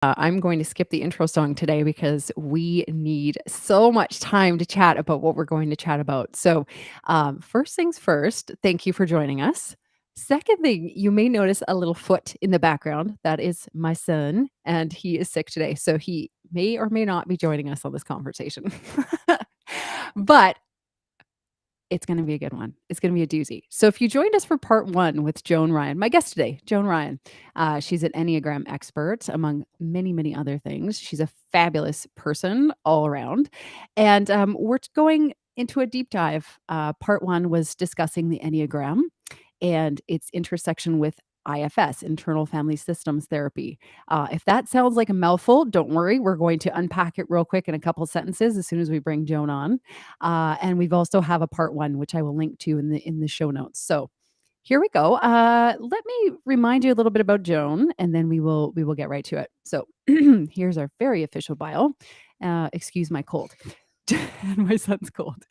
I'm going to skip the intro song today because we need so much time to chat about what we're going to chat about. So, first things first, thank you for joining us. Second thing, you may notice a little foot in the background. That is my son, and he is sick today. So, he may or may not be joining us on this conversation. But it's going to be a good one. It's going to be a doozy. So if you joined us for part 1 with Joan Ryan, my guest today, Joan Ryan, she's an Enneagram expert, among many, many other things. She's a fabulous person all around. And we're going into a deep dive. Part 1 was discussing the Enneagram and its intersection with IFS, internal family systems therapy. If that sounds like a mouthful, don't worry. We're going to unpack it real quick in a couple sentences as soon as we bring Joan on. And we've also have a part 1, which I will link to in the show notes. So here we go. Let me remind you a little bit about Joan, and then we will get right to it. So here's our very official bio. Excuse my cold. My son's cold.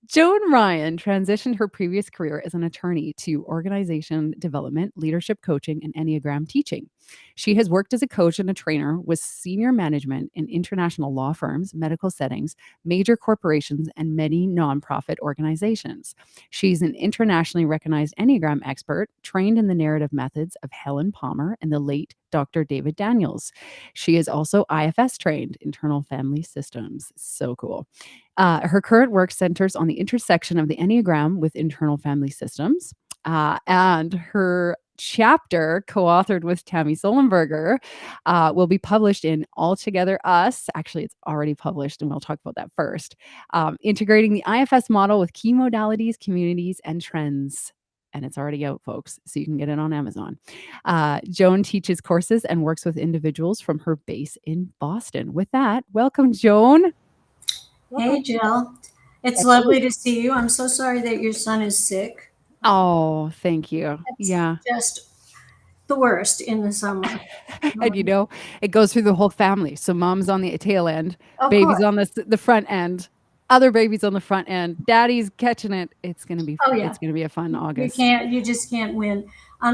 Joan Ryan transitioned her previous career as an attorney to organization development, leadership coaching, and Enneagram teaching. She has worked as a coach and a trainer with senior management in international law firms, medical settings, major corporations, and many nonprofit organizations. She's an internationally recognized Enneagram expert, trained in the narrative methods of Helen Palmer and the late Dr. David Daniels. She is also IFS trained, internal family systems. So cool. Her current work centers on the intersection of the Enneagram with internal family systems. And her chapter, co-authored with Tammy Sullenberger, will be published in Altogether Us. Actually, it's already published, and we'll talk about that first. Integrating the IFS model with key modalities, communities, and trends. And it's already out, folks, so you can get it on Amazon. Joan teaches courses and works with individuals from her base in Boston. With that, welcome, Joan. Hey, Jill. It's lovely to see you. I'm so sorry that your son is sick. Oh, thank you. It's Yeah. just the worst in the summer. And it goes through the whole family. So mom's on the tail end, Of baby's course. on the front end, other babies on the front end, daddy's catching it. Oh, yeah. It's gonna be a fun You August. can't, you just can't win.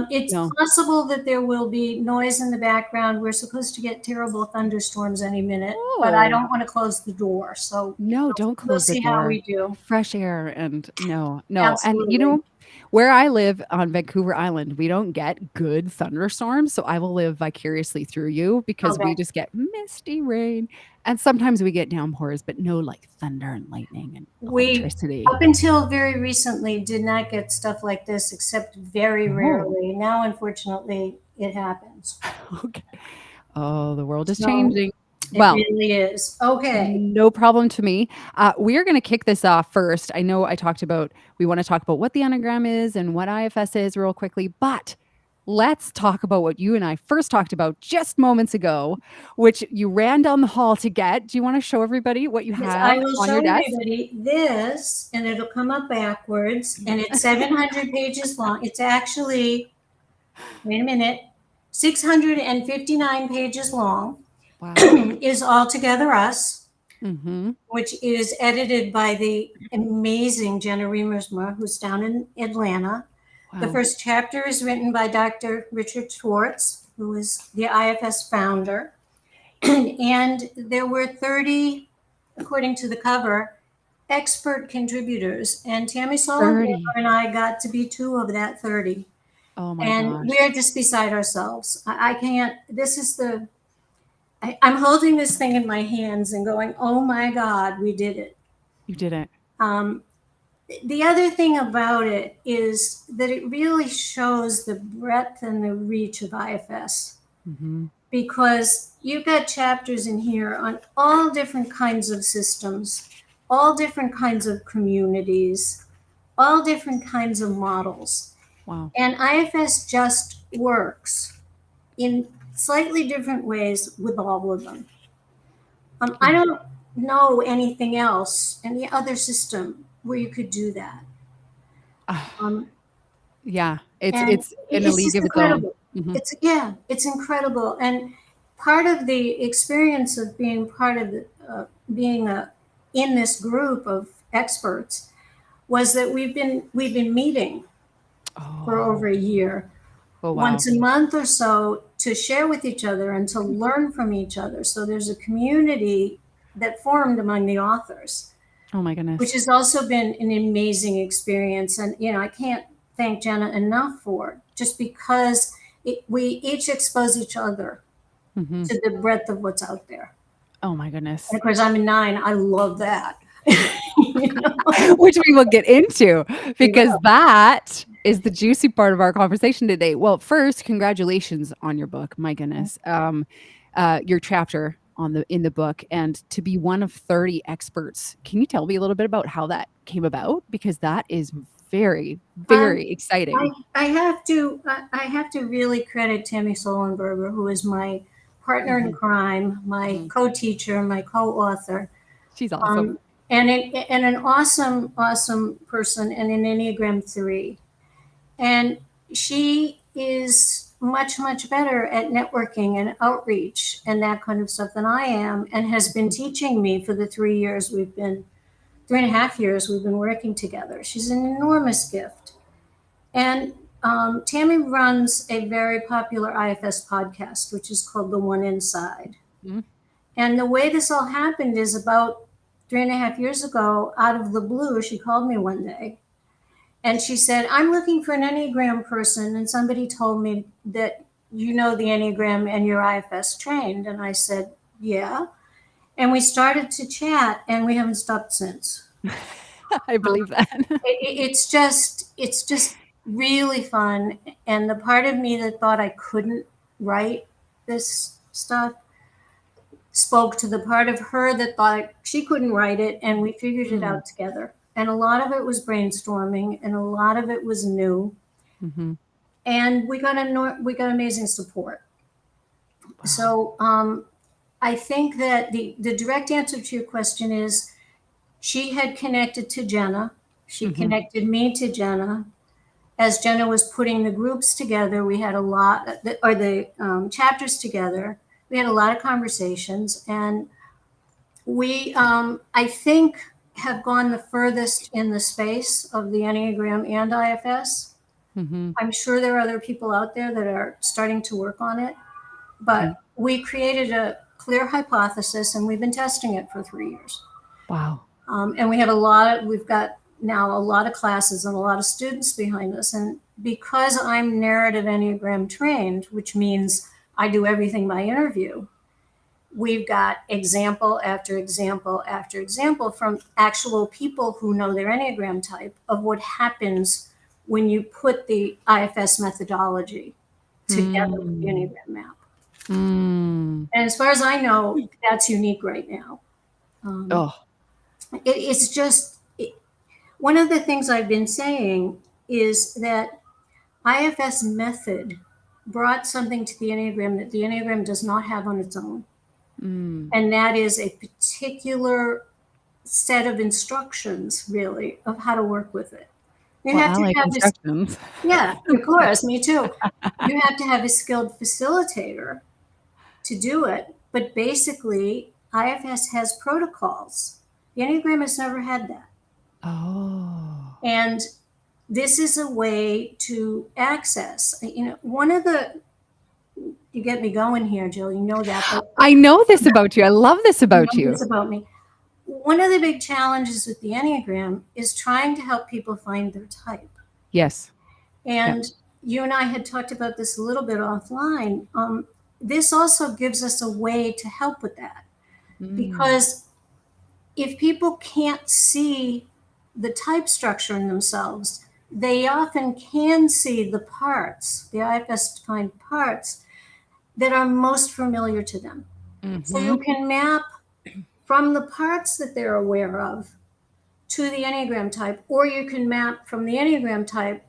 It's No. possible that there will be noise in the background. We're supposed to get terrible thunderstorms any minute, but I Oh, don't want to close the door. So no, don't we'll close the see how door. we do. Fresh air and no, no. And Absolutely. where I live on Vancouver Island, we don't get good thunderstorms. So I will live vicariously through you because we Okay. just get misty rain. And sometimes we get downpours, but no like thunder and lightning and We, electricity. up until very recently, did not get stuff like this except very Oh, rarely. Now, unfortunately, it happens. okay. Oh, the world is So changing. it Well, really is. Okay. no problem to me. We are going to kick this off first. I know we want to talk about what the Enneagram is and what IFS is real quickly, but let's talk about what you and I first talked about just moments ago, which you ran down the hall to get. Do you want to show everybody what you Yes, I have will on show your desk? everybody this, and it'll come up backwards, and it's 700 pages long. It's actually, wait a minute, 659 pages long. Wow. Is Altogether Us, Mm-hmm. which is edited by the amazing Jenna Remersma, who's down in Atlanta. The Wow. first chapter is written by Dr. Richard Schwartz, who is the IFS founder. And there were 30, according to the cover, expert contributors. And Tammy Sullenberger 30. and I got to be 2 of that 30. Oh my And gosh. we're just beside ourselves. I can't, this is I'm holding this thing in my hands and going, oh my God, we did it. You did it. Um, the other thing about it is that it really shows the breadth and the reach of IFS, Mm-hmm. because you've got chapters in here on all different kinds of systems, all different kinds of communities, all different kinds of models. Wow. And IFS just works in slightly different ways with all of them. I Yeah. don't know anything else, any other system where you could do that. Um, Yeah. It's and it's in a it's league just of its own. incredible. Mhm. It's incredible. And part of the experience of being part of being in this group of experts was that we've been meeting for over Oh. a year. Oh, wow. once a month or so to share with each other and to learn from each other. So there's a community that formed among the authors, Oh my which goodness. has also been an amazing experience. And, I can't thank Jenna enough for it, just because we each expose each other Hmm. to the breadth of what's out there. Oh my And goodness. of course, I'm a 9. I love that. You know? Which we will get into, We because will. that is the juicy part of our conversation today. Well, first, congratulations on your book. My goodness. Your chapter on the in the book, and to be one of 30 experts. Can you tell me a little bit about how that came about? Because that is very, Um, very exciting. I have to really credit Tammy Solenberger, who is my partner in Mhm, crime, my mhm. co-teacher, my co-author, She's awesome. um, and an awesome person, and an Enneagram 3. And she is much better at networking and outreach and that kind of stuff than I am, and has been teaching me for the 3.5 years we've been working together. She's an enormous gift. And Tammy runs a very popular IFS podcast, which is called The One Inside. Mhm. And the way this all happened is about 3.5 years ago, out of the blue, she called me one day and she said, I'm looking for an Enneagram person. And somebody told me that you know the Enneagram and you're IFS trained. And I said, yeah. And we started to chat, and we haven't stopped since. I believe that. It's just really fun. And the part of me that thought I couldn't write this stuff spoke to the part of her that thought she couldn't write it, and we figured it Mm, out together. And a lot of it was brainstorming, and a lot of it was new, mhm. and we got amazing support. Wow. So I think that the direct answer to your question is, she had connected to Jenna. She Mhm. connected me to Jenna. As Jenna was putting the groups together, we had a lot, or the chapters together. We had a lot of conversations, and we, I think, have gone the furthest in the space of the Enneagram and IFS. Mhm, I'm sure there are other people out there that are starting to work on it, mhm. but we created a clear hypothesis, and we've been testing it for 3 years. Wow. And we've got now a lot of classes and a lot of students behind us. And because I'm narrative Enneagram trained, which means I do everything by interview, we've got example after example after example from actual people who know their Enneagram type of what happens when you put the IFS methodology together with the Mm. Enneagram map. Mm. And as far as I know, that's unique right now. Um, Oh, it's just one of the things I've been saying is that IFS method brought something to the Enneagram that the Enneagram does not have on its own. mm. And that is a particular set of instructions, really, of how to work with it. You Well, have I to like have this, instructions. yeah, of course, me too. You have to have a skilled facilitator to do it. But basically, IFS has protocols. The Enneagram has never had that. Oh. And this is a way to access, one of the, you get me going here, Jill, you know that, but I know this about you. I love this you about know you. this about me. One of the big challenges with the Enneagram is trying to help people find their type. Yes. Yep. And you and I had talked about this a little bit offline. This also gives us a way to help with that, Mm. because if people can't see the type structure in themselves, they often can see the parts, the IFS defined parts that are most familiar to them. So you Mhm. can map from the parts that they're aware of to the Enneagram type, or you can map from the Enneagram type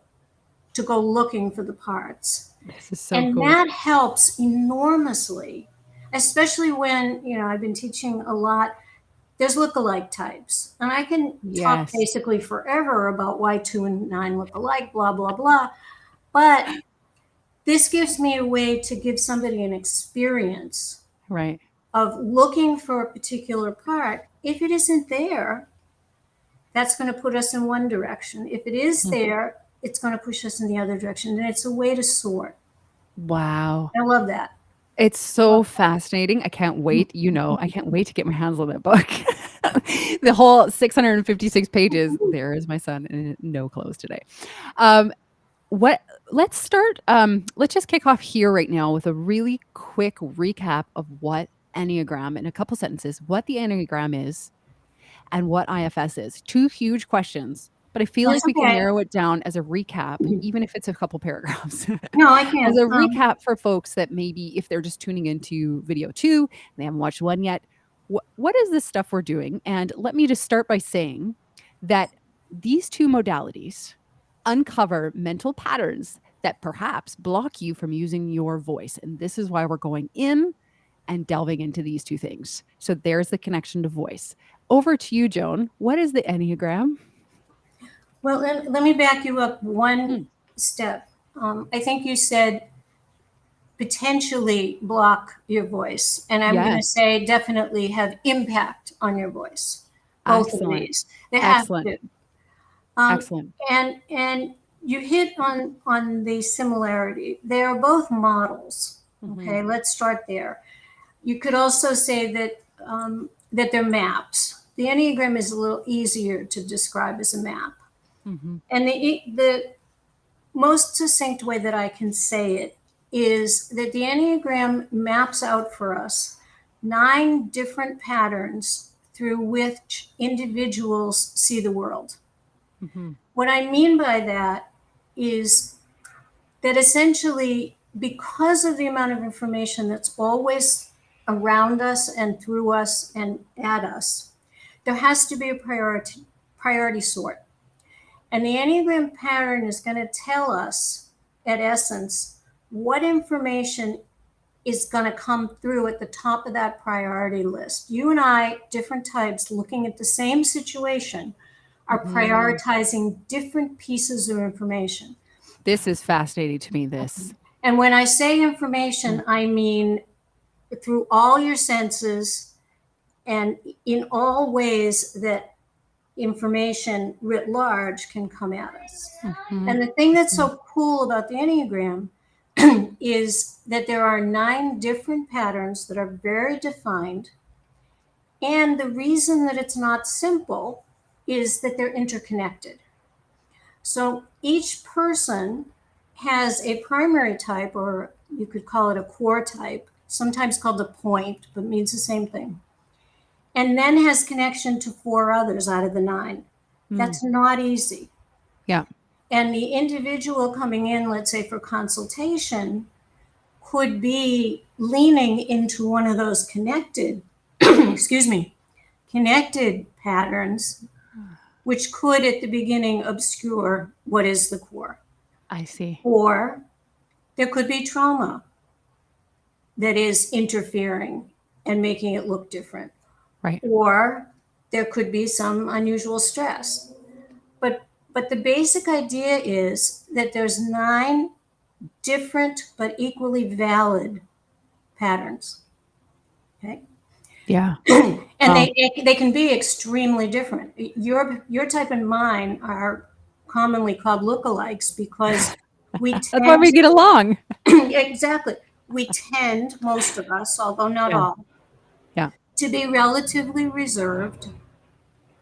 to go looking for the parts. This is so And cool. that helps enormously, especially when, I've been teaching a lot. There's lookalike types. And I can talk Yes. basically forever about why 2 and 9 look alike, blah, blah, blah. But this gives me a way to give somebody an experience Right. of looking for a particular part. If it isn't there, that's going to put us in one direction. If it is Mm. there, it's going to push us in the other direction. And it's a way to sort. Wow. I love that. It's Love so fascinating. I can't wait, I can't wait to get my hands on that book. The whole 656 pages. There is my son in no clothes today. Um, what let's just kick off here right now with a really quick recap of what Enneagram in a couple sentences, what the Enneagram is and what IFS is. Two huge questions, but I feel That's like we can okay. narrow it down as a recap, even if it's a couple paragraphs. No, I As can. a recap for folks that maybe if they're just tuning into video 2, and they haven't watched 1 yet, what is this stuff we're doing? And let me just start by saying that these 2 modalities uncover mental patterns that perhaps block you from using your voice, and this is why we're going in and delving into these 2 things. So there's the connection to voice. Over to you, Joan. What is the Enneagram? Well, let me back you up one Mm, step. I think you said potentially block your voice, and I'm going to yes. say definitely have impact on your voice. Both of Excellent. these, they have Excellent. to. Um, Excellent. and you hit on the similarity. They are both models. Mhm. Okay, let's start there. You could also say that they're maps. The Enneagram is a little easier to describe as a map. Mhm. And the most succinct way that I can say it is that the Enneagram maps out for us 9 different patterns through which individuals see the world. Mhm. What I mean by that is that essentially, because of the amount of information that's always around us and through us and at us, there has to be a priority sort. And the Enneagram pattern is going to tell us, at essence, what information is going to come through at the top of that priority list. You and I, different types, looking at the same situation, are Mhm. prioritizing different pieces of information. This is fascinating to me, this. And when I say Mm, information, I mean through all your senses and in all ways that information writ large can come at us. mhm, And the thing that's mhm, so cool about the Enneagram is that there are 9 different patterns that are very defined. And the reason that it's not simple is that they're interconnected. So each person has a primary type, or you could call it a core type, sometimes called a point, but means the same thing, and then has connection to 4 others out of the 9. mm. That's not easy. Yeah. And the individual coming in, let's say for consultation, could be leaning into one of those connected, excuse me, connected patterns, which could at the beginning obscure what is the core. I see. Or there could be trauma that is interfering and making it look different. Right. Or there could be some unusual stress. But but the basic idea is that there's 9 different but equally valid patterns. Okay. Yeah. And Wow. they can be extremely different. Your type and mine are commonly called lookalikes because we That's why tend we get along. exactly, we tend, most of us, although not Yeah. all, Yeah. to be relatively reserved,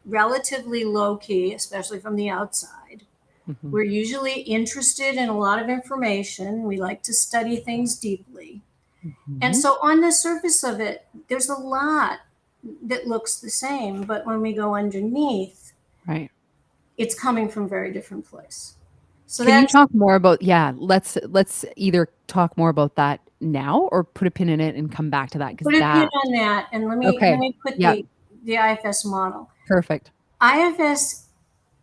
relatively low key, especially from the outside. Mhm, We're usually interested in a lot of information. We like to study things deeply. And mhm. so, on the surface of it, there's a lot that looks the same, but when we go underneath, Right. it's coming from very different place. So Can you that's talk more about let's either talk more about that now or put a pin in it and come back to that because put a pin that on that, and let okay. me put Yep. the IFS model. Perfect. IFS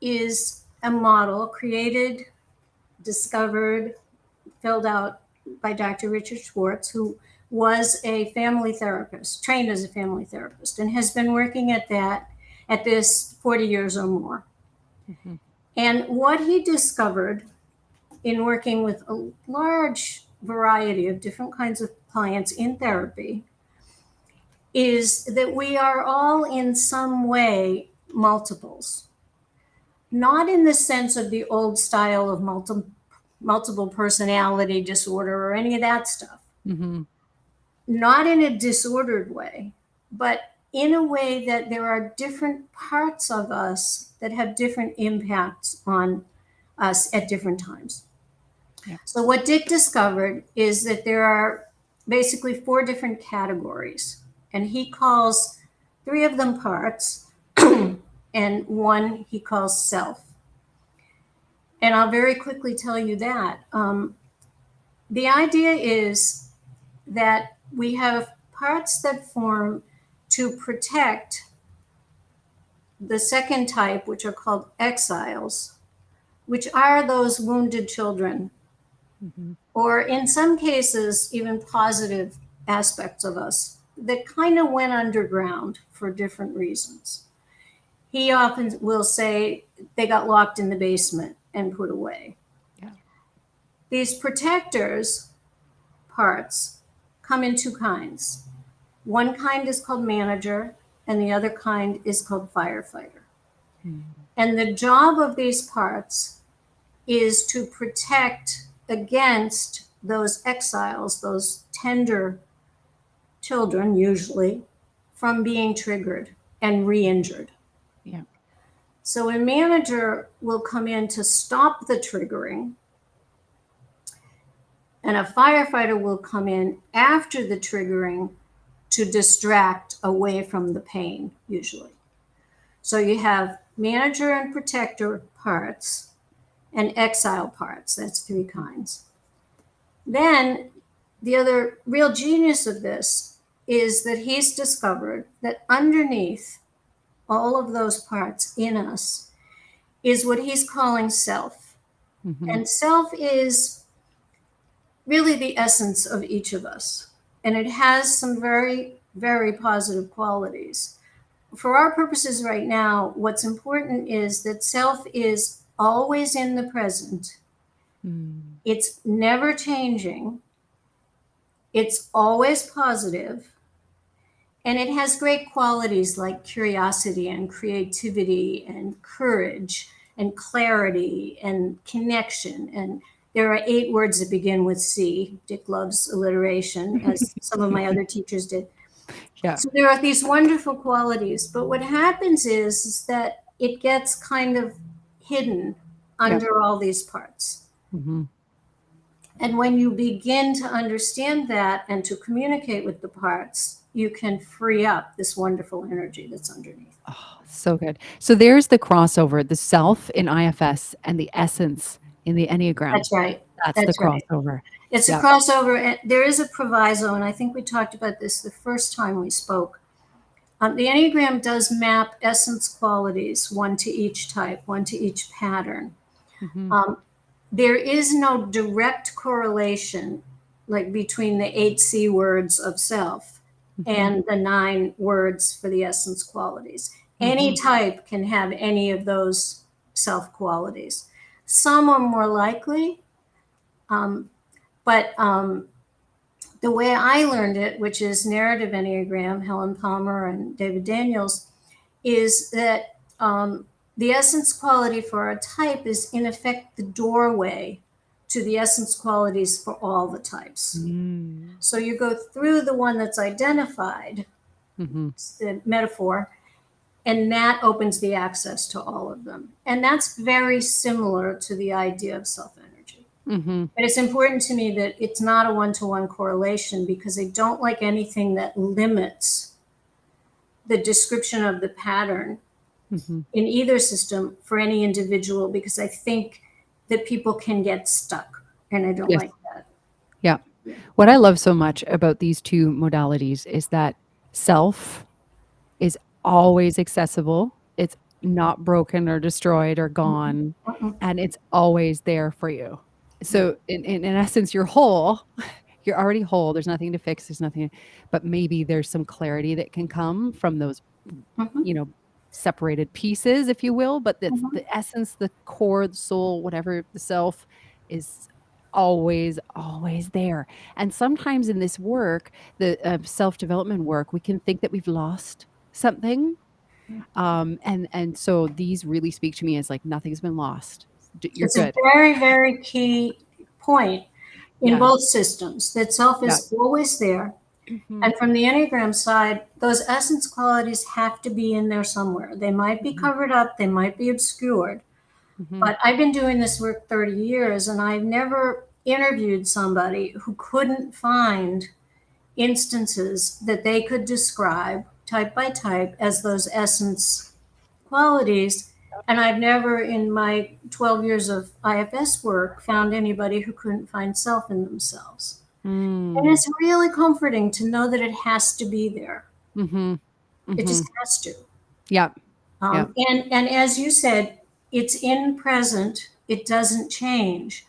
is a model created, discovered, filled out by Dr. Richard Schwartz, who was a family therapist, trained as a family therapist, and has been working at this 40 years or more. Mhm, And what he discovered in working with a large variety of different kinds of clients in therapy is that we are all in some way multiples, not in the sense of the old style of multiple personality disorder or any of that stuff. Mm-hmm. Not in a disordered way, but in a way that there are different parts of us that have different impacts on us at different times. Yeah. So, what Dick discovered is that there are basically 4 different categories, and he calls 3 of them parts, and 1 he calls self. And I'll very quickly tell you that. The idea is that we have parts that form to protect the second type, which are called exiles, which are those wounded children, Mm-hmm. or in some cases, even positive aspects of us that kind of went underground for different reasons. He often will say they got locked in the basement and put away. Yeah. These protectors parts come in 2 kinds. One kind is called manager, and the other kind is called firefighter. Mm-hmm. And the job of these parts is to protect against those exiles, those tender children, usually, from being triggered and re injured. Yeah. So a manager will come in to stop the triggering, and a firefighter will come in after the triggering to distract away from the pain, usually. So you have manager and protector parts and exile parts. That's 3 kinds. Then the other real genius of this is that he's discovered that underneath all of those parts in us is what he's calling self. Mm-hmm. And self is really the essence of each of us. And it has some very, very positive qualities. For our purposes right now, what's important is that self is always in the present. Mm. It's never changing. It's always positive, and it has great qualities like curiosity and creativity and courage and clarity and connection. And there are 8 words that begin with C. Dick loves alliteration, as some of my other teachers did. Yeah. So there are these wonderful qualities, but what happens is that it gets kind of hidden under all these parts. Mm-hmm. And when you begin to understand that and to communicate with the parts, you can free up this wonderful energy that's underneath. Oh, so good. So there's the crossover, the self in IFS and the essence in the Enneagram. That's right. That's the That's right. crossover. It's a Yeah. crossover. And there is a proviso, and I think we talked about this the first time we spoke. The Enneagram does map essence qualities, 1 to each type, 1 to each pattern. Mm-hmm. There is no direct correlation like between the 8 C words of self and the 9 words for the essence qualities. Any type can have any of those self qualities. Some are more likely, but the way I learned it, which is narrative Enneagram, Helen Palmer and David Daniels, is that the essence quality for a type is in effect the doorway to the essence qualities for all the types. Mm. So you go through the one that's identified, Mm-hmm. the metaphor, and that opens the access to all of them. And that's very similar to the idea of self energy. Mm-hmm. But it's important to me that it's not a 1-to-1 correlation, because I don't like anything that limits the description of the pattern Mm-hmm. in either system for any individual, because I think that people can get stuck, and I don't Yes. like that. Yeah. What I love so much about these 2 modalities is that self is always accessible. It's not broken or destroyed or gone, and it's always there for you. So in essence, you're whole. You're already whole. There's nothing to fix. There's nothing, but maybe there's some clarity that can come from those, you know, separated pieces, if you will. But that's the essence, the core, the soul, whatever the self is always, always there. And sometimes in this work, the self-development work, we can think that we've lost something. And so these really speak to me as like nothing's been lost. You're It's a good. very, very key point in Yeah. both systems, that self Yeah. is always there. Mhm. And from the Enneagram side, those essence qualities have to be in there somewhere. They might be Mhm. covered up, they might be obscured. Mhm. But I've been doing this work 30 years, and I've never interviewed somebody who couldn't find instances that they could describe type by type as those essence qualities. And I've never, in my 12 years of IFS work, found anybody who couldn't find self in themselves. And Mm. it's really comforting to know that it has to be there. Mhm. It just Mhm. has to. Yep. Yep. And as you said, it's in present. It doesn't change.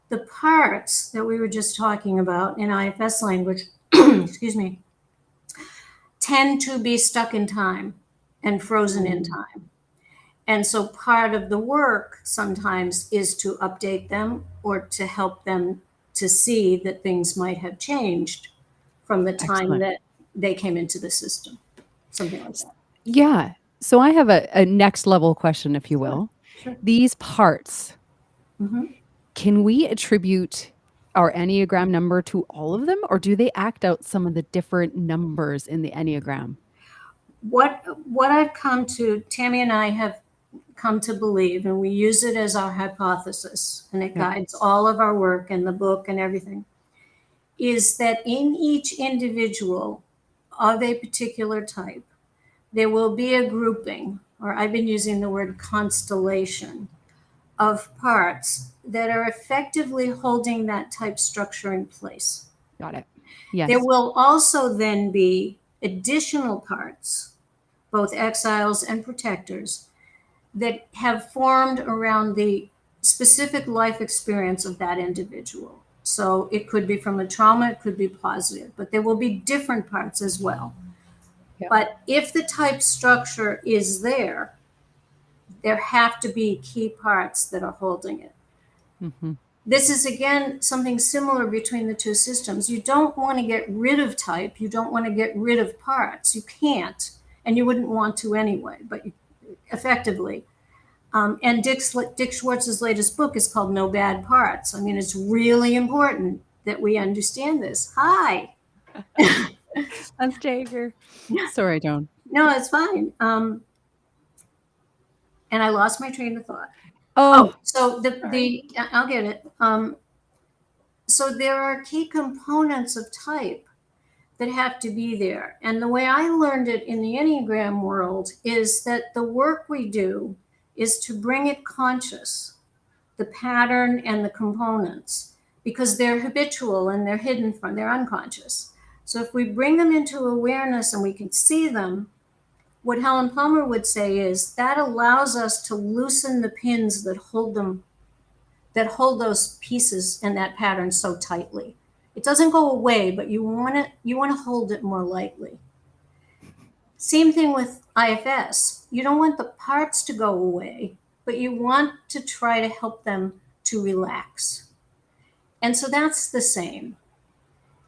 The parts that we were just talking about in IFS language, excuse me, tend to be stuck in time and frozen in Mm. time. And so part of the work sometimes is to update them or to help them to see that things might have changed from the time Excellent. that they came into the system, something like that. Yeah. So I have a next level question, if you Sure, will. sure. These parts, Mhm. can we attribute our Enneagram number to all of them, or do they act out some of the different numbers in the Enneagram? What I've come to, Tammy and I have come to believe, and we use it as our hypothesis, and it Yep. guides all of our work and the book and everything, is that in each individual of a particular type, there will be a grouping, or I've been using the word constellation, of parts that are effectively holding that type structure in place. Got it. There Yes. will also then be additional parts, both exiles and protectors, that have formed around the specific life experience of that individual. So it could be from a trauma, it could be positive, but there will be different parts as well. Yep. But if the type structure is there, there have to be key parts that are holding it. Mhm. This is again something similar between the two systems. You don't want to get rid of type, you don't want to get rid of parts. You can't, and you wouldn't want to anyway, but effectively. And Dick Schwartz's latest book is called No Bad Parts. I mean, it's really important that we understand this. Hi. That's Jager. Sorry, Joan. No, it's fine. And I lost my train of thought. Oh, Oh, so sorry. I'll get it. So there are key components of type that have to be there. And the way I learned it in the Enneagram world is that the work we do is to bring it conscious, the pattern and the components, because they're habitual and they're hidden from, they're unconscious. So if we bring them into awareness and we can see them, what Helen Palmer would say is that allows us to loosen the pins that hold them, that hold those pieces and that pattern so tightly. It doesn't go away, but you want to hold it more lightly. Same thing with IFS. You don't want the parts to go away, but you want to try to help them to relax. And so that's the same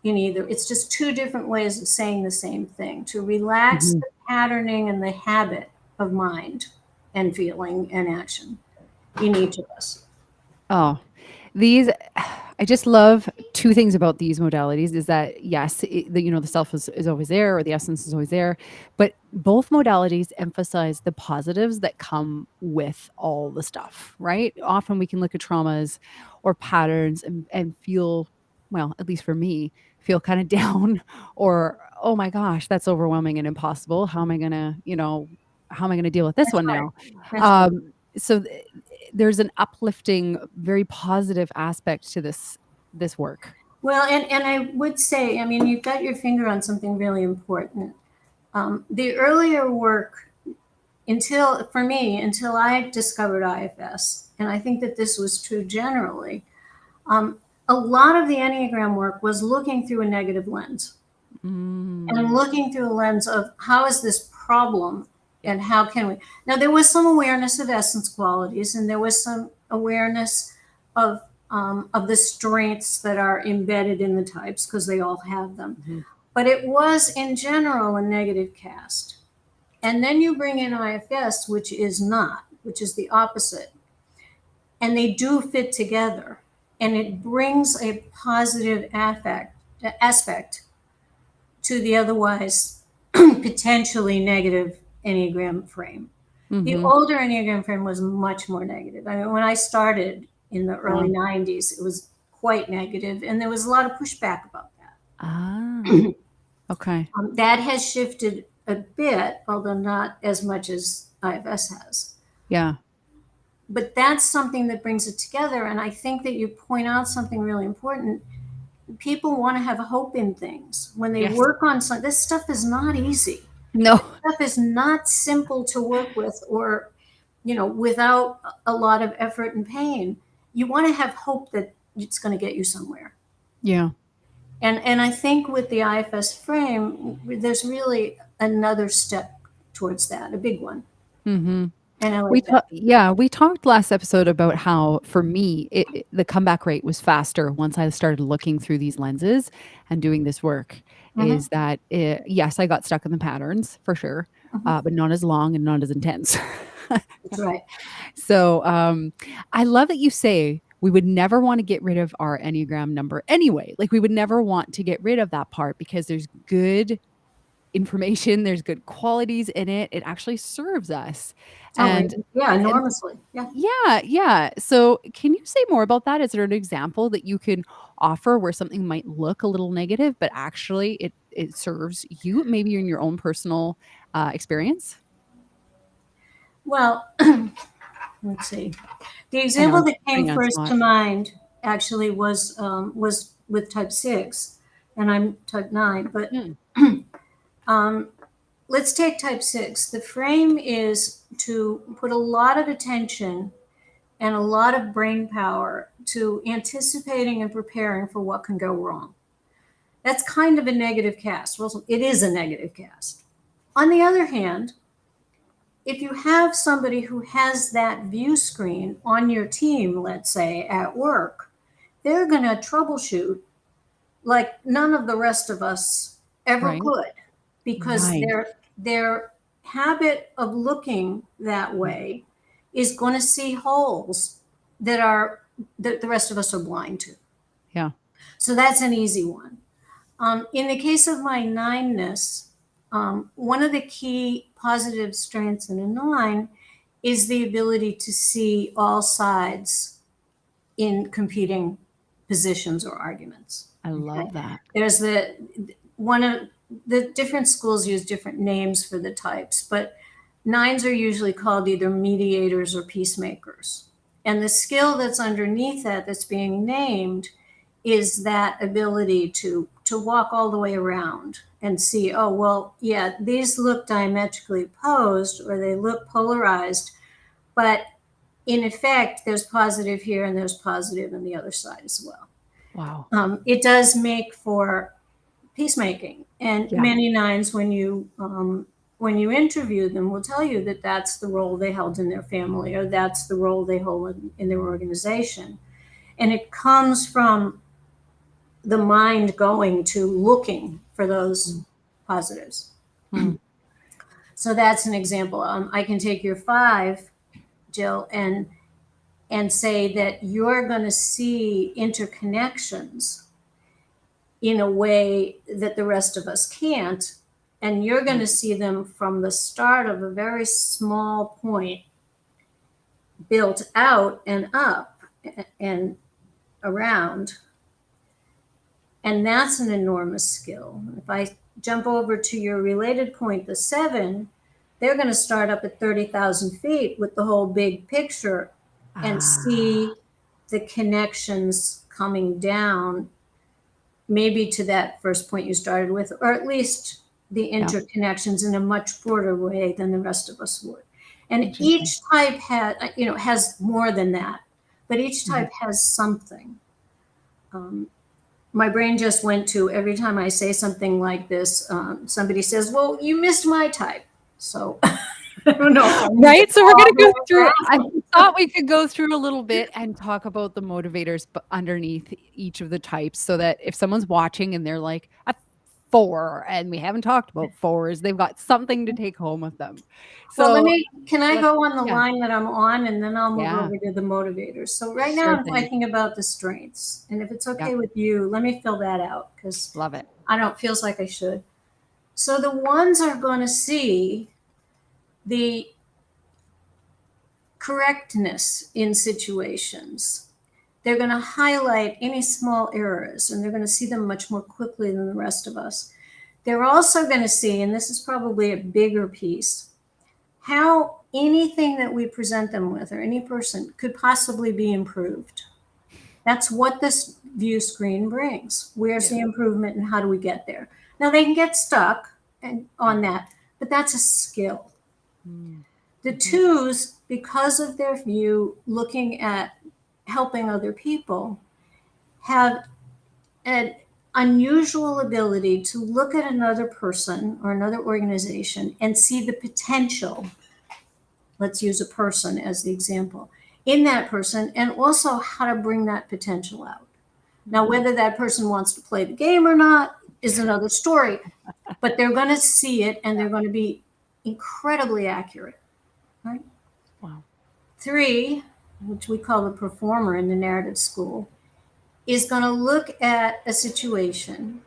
in either. It's just two different ways of saying the same thing, to relax Mhm. the patterning and the habit of mind and feeling and action in each of us. Oh, these I just love 2 things about these modalities is that, yes, the self is always there or the essence is always there, but both modalities emphasize the positives that come with all the stuff, right? Often we can look at traumas or patterns and feel, well, at least for me, feel kinda down or, "Oh my gosh, that's overwhelming and impossible. How am I gonna deal with this That's one right. now?" That's right. So there's an uplifting, very positive aspect to this work. Well, and I would say, I mean, you've got your finger on something really important. The earlier work, until for me, until I discovered IFS, and I think that this was true generally, um, a lot of the Enneagram work was looking through a negative lens and Mm. looking through a lens of how is this problem Yeah. and how can we. Now, there was some awareness of essence qualities, and there was some awareness of the strengths that are embedded in the types because they all have them. Mhm. But it was, in general, a negative cast. And then you bring in IFS, which is not, which is the opposite. And they do fit together. and it brings a positive aspect to the otherwise potentially negative Enneagram frame. The Mm-hmm. older Enneagram frame was much more negative. I mean, when I started in the Yeah. early 90s, it was quite negative, and there was a lot of pushback about Ah, that. okay. That has shifted a bit, although not as much as IFS has. Yeah. But that's something that brings it together. And I think that you point out something really important. People want to have hope in things. When they Yes. work on something, this stuff is not easy. No. This stuff is not simple to work with, or, without a lot of effort and pain. You want to have hope that it's going to get you somewhere. Yeah. And I think with the IFS frame, there's really another step towards that, a big one. Mm-hmm. And I like We talked last episode about how for me the comeback rate was faster once I started looking through these lenses and doing this work. that. Is that yes, I got stuck in the patterns for sure, but not as long and not as intense. That's right. So I love that you say we would never want to get rid of our Enneagram number anyway. Like we would never want to get rid of that part because there's good information, there's good qualities in it. It actually serves us. Oh, And yeah, and enormously. Yeah. yeah, yeah. So can you say more about that? Is there an example that you can offer where something might look a little negative, but actually it serves you, maybe in your own personal experience? Well, let's see. The I know example I'm that putting came you on first spot. to mind actually was with type 6, and I'm type 9. But Mm, um, let's take type 6. The frame is to put a lot of attention and a lot of brain power to anticipating and preparing for what can go wrong. That's kind of a negative cast. Well, it is a negative cast. On the other hand, if you have somebody who has that view screen on your team, let's say at work, they're going to troubleshoot like none of the rest of us ever right. could, because Right. their habit of looking that way is going to see holes that the rest of us are blind to. Yeah. So that's an easy one. In the case of my nineness, one of the key positive strengths in a nine is the ability to see all sides in competing positions or arguments. I love Okay. that. There's one of the different schools use different names for the types, but nines are usually called either mediators or peacemakers. And the skill that's underneath that that's being named is that ability to walk all the way around and see, oh, well, yeah, these look diametrically opposed or they look polarized, but in effect, there's positive here and there's positive on the other side as well. Wow. It does make for peacemaking, and Yeah. many nines, when you interview them, will tell you that that's the role they held in their family, or that's the role they hold in their organization, and it comes from the mind going to looking for those Mm, positives. mm, So that's an example. I can take your 5, Jill, and say that you're going to see interconnections in a way that the rest of us can't. And you're going mm. to see them from the start of a very small point, built out and up and around. And that's an enormous skill. If I jump over to your related point, the 7, they're going to start up at 30,000 feet with the whole big picture and Ah, see the connections coming down, maybe to that first point you started with, or at least the yeah. interconnections in a much broader way than the rest of us would. And Interesting. each type has more than that, but each Mhm. type has something. Um, my brain just went to, every time I say something like this, somebody says, "Well, you missed my type." So I don't know if I need to Right? So we're all gonna go go over through I that. thought we could go through a little bit and talk about the motivators underneath each of the types so that if someone's watching and they're like, "I 4, and we haven't talked about 4s. They've got something to take home with them. Well, So can I let's go on the yeah, line that I'm on, and then I'll move yeah, over to the motivators. So right now sure I'm thing. talking about the strengths. And if it's Yep, okay with you, let me fill that out because love it. I don't feels like I should. So the ones are going to see the correctness in situations. They're going to highlight any small errors, and they're going to see them much more quickly than the rest of us. They're also going to see, and this is probably a bigger piece, how anything that we present them with or any person could possibly be improved. That's what this view screen brings. Where's Yeah. the improvement and how do we get there? Now they can get stuck Yeah. on that, but that's a skill. Mm. The Mhm. twos, because of their view looking at helping other people, have an unusual ability to look at another person or another organization and see the potential. Let's use a person as the example in that person, and also how to bring that potential out. Now, Mhm. whether that person wants to play the game or not is another story, but they're going to see it and they're going to be incredibly accurate. Right? Wow. 3, which we call the performer in the narrative school, is going to look at a situation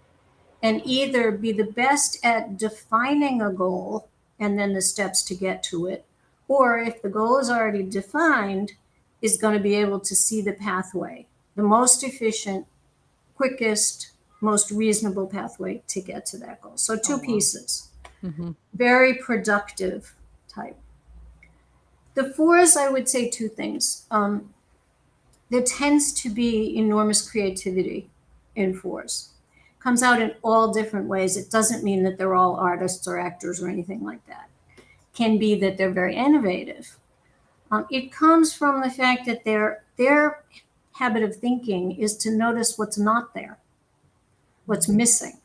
and either be the best at defining a goal and then the steps to get to it, or if the goal is already defined, is going to be able to see the pathway, the most efficient, quickest, most reasonable pathway to get to that goal. So Oh, two wow. pieces, Mhm. very productive type. The 4s, I would say two things. There tends to be enormous creativity in 4s. Comes out in all different ways. It doesn't mean that they're all artists or actors or anything like that. Can be that they're very innovative. It comes from the fact that their habit of thinking is to notice what's not there, what's Mhm. missing,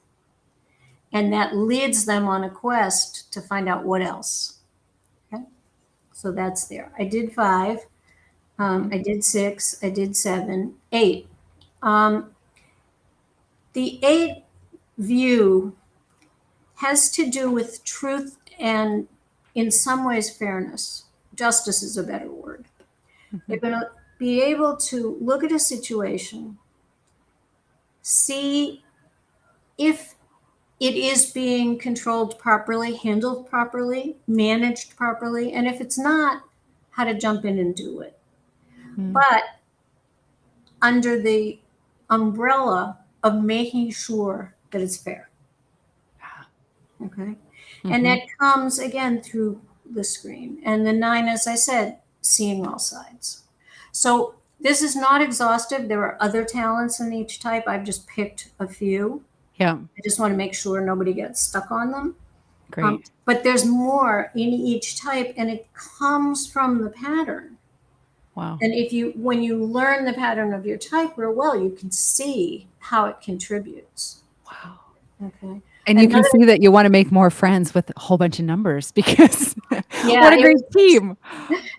and that leads them on a quest to find out what else. Okay, so that's there. I did 5. Mhm. I did 6. I did 7. 8. Um, the 8 view has to do with truth and, in some ways, fairness. Justice is a better word. They're Mhm. going to be able to look at a situation, see if it is being controlled properly, handled properly, managed properly, and if it's not, how to jump in and do it. Mm. But under the umbrella of making sure that it's fair. Ah. Okay. And Mhm. that comes again through the screen. And the 9, as I said, seeing all sides. So this is not exhaustive. There are other talents in each type. I've just picked a few. Yeah. I just want to make sure nobody gets stuck on them. Great. But there's more in each type, and it comes from the pattern. Wow. And when you learn the pattern of your type real well, you can see how it contributes. Wow. Okay. And you can Another, see that you wanna make more friends with a whole bunch of numbers because what yeah, a great team.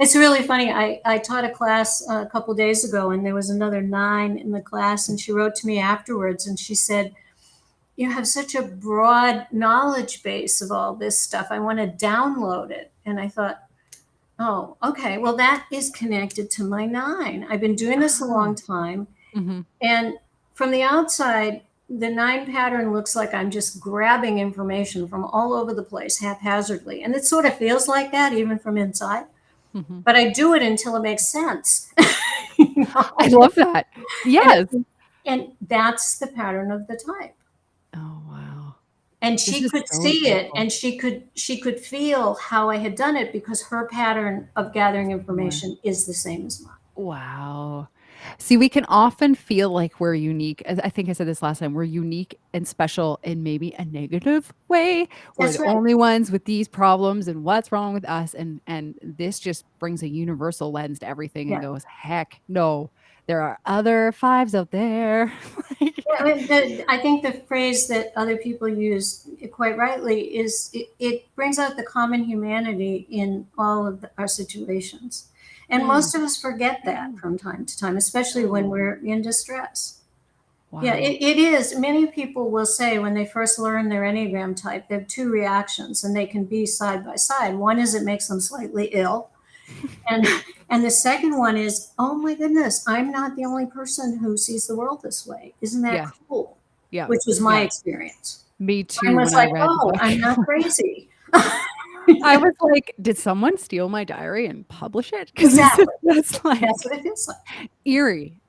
it's really funny. I taught a class a couple days ago, and there was another 9 in the class, and she wrote to me afterwards, and she said, "You have such a broad knowledge base of all this stuff. I want to download it." And I thought, oh, okay. Well, that is connected to my 9. I've been doing this a long Oh. time. Mhm. And from the outside, the 9 pattern looks like I'm just grabbing information from all over the place haphazardly. And it sort of feels like that even from inside. Mhm. But I do it until it makes sense. You I know? love that. and, Yes. and that's the pattern of the type. Oh, wow. And This she is could so see it, insightful. and she could feel how I had done it because her pattern of gathering Similar. information is the same as mine. Wow. See, we can often feel like we're unique. As I think I said this last time, we're unique and special in maybe a negative way. We're That's the right. only ones with these problems and what's wrong with us. And this just brings a universal lens to everything and Yeah. goes, heck no, there are other 5s out there. Yeah, I Like, mean, I think the phrase that other people use quite rightly is it brings out the common humanity in all of our situations. And mm, most of us forget that from time to time, especially when oh, we're in distress. Wow. Yeah, it is. Many people will say when they first learn their Enneagram type, they have two reactions and they can be side by side. One is it makes them slightly ill. And and the second one is, oh my goodness, I'm not the only person who sees the world this way. Isn't that Yeah. cool? Yeah. Which was my Yeah. experience. Me Mine too was when I like, read the oh, book. I'm not crazy. I was like, "Did someone steal my diary and publish it?" 'Cause Exactly. that's That's like what it feels like. eerie,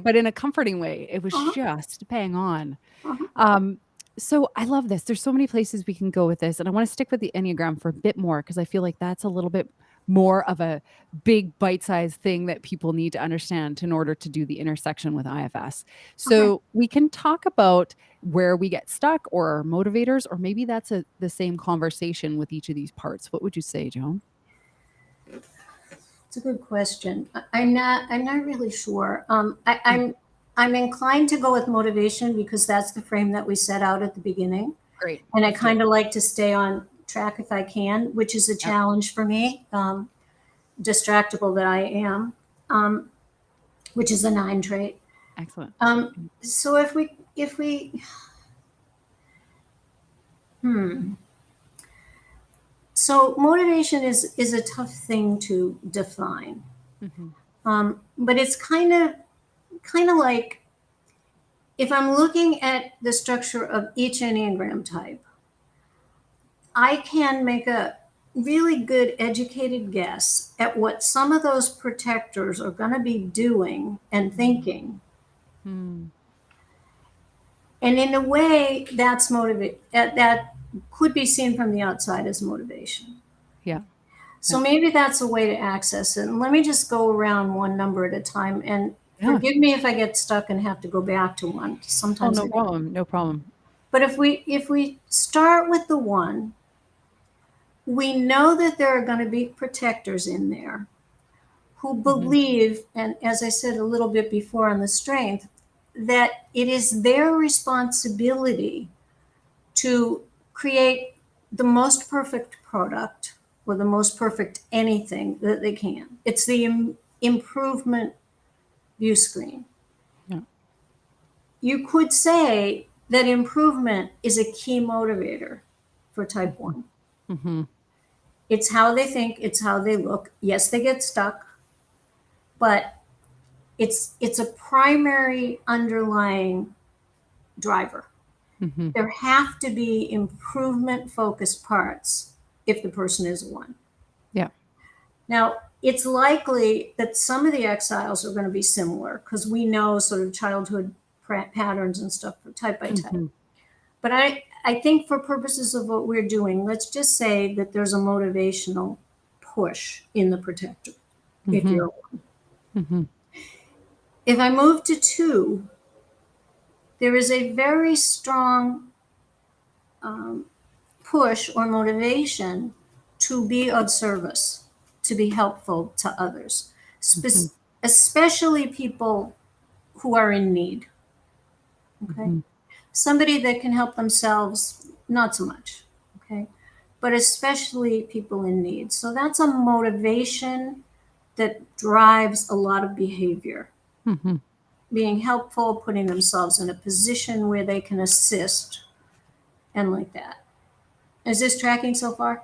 but in a comforting way. It was Uh-huh, just bang on. uh-huh. Um, so I love this. There's so many places we can go with this, and I wanna stick with the Enneagram for a bit more because I feel like that's a little bit more of a big bite-sized thing that people need to understand in order to do the intersection with IFS. Okay. So we can talk about where we get stuck or our motivators, or maybe that's the same conversation with each of these parts. What would you say, Joan? It's a good question. I'm not really sure. Mm, I'm inclined to go with motivation because that's the frame that we set out at the beginning. great. And I Let's do it. kind of like to stay on track if I can, which is a Yep. challenge for me, distractible that I am, um, which is a 9 trait. Excellent. So if we, hmm. So motivation is a tough thing to define, Mhm. but it's kind of like if I'm looking at the structure of each Enneagram type, I can make a really good educated guess at what some of those protectors are going to be doing and Mm. thinking. Mm. And in a way, that's motivate that could be seen from the outside as motivation. Yeah. So Yeah. maybe that's a way to access it. And let me just go around one number at a time. And Yeah. forgive me if I get stuck and have to go back to one. Oh, Sometimes no I do. problem. No problem. But if we start with the one, we know that there are going to be protectors in there who Mhm. believe, and as I said a little bit before on the strength, that it is their responsibility to create the most perfect product or the most perfect anything that they can. It's the improvement view screen. Yeah. You could say that improvement is a key motivator for type Mhm. 1. Mhm. It's how they think, it's how they look. Yes, they get stuck, but it's a primary underlying driver. Mhm. There have to be improvement focused parts if the person is a 1. Yeah. Now, it's likely that some of the exiles are going to be similar because we know sort of childhood patterns and stuff for type by type. Mhm. But I think for purposes of what we're doing, let's just say that there's a motivational push in the protector if Mhm. you're. Mhm. If I move to 2, there is a very strong um, push or motivation to be of service, to be helpful to others, Mhm. especially people who are in need. Okay. Mhm. Somebody that can help themselves, not so much. Okay. But especially people in need. So that's a motivation that drives a lot of behavior. Mhm. Being helpful, putting themselves in a position where they can assist, and like that. Is this tracking so far?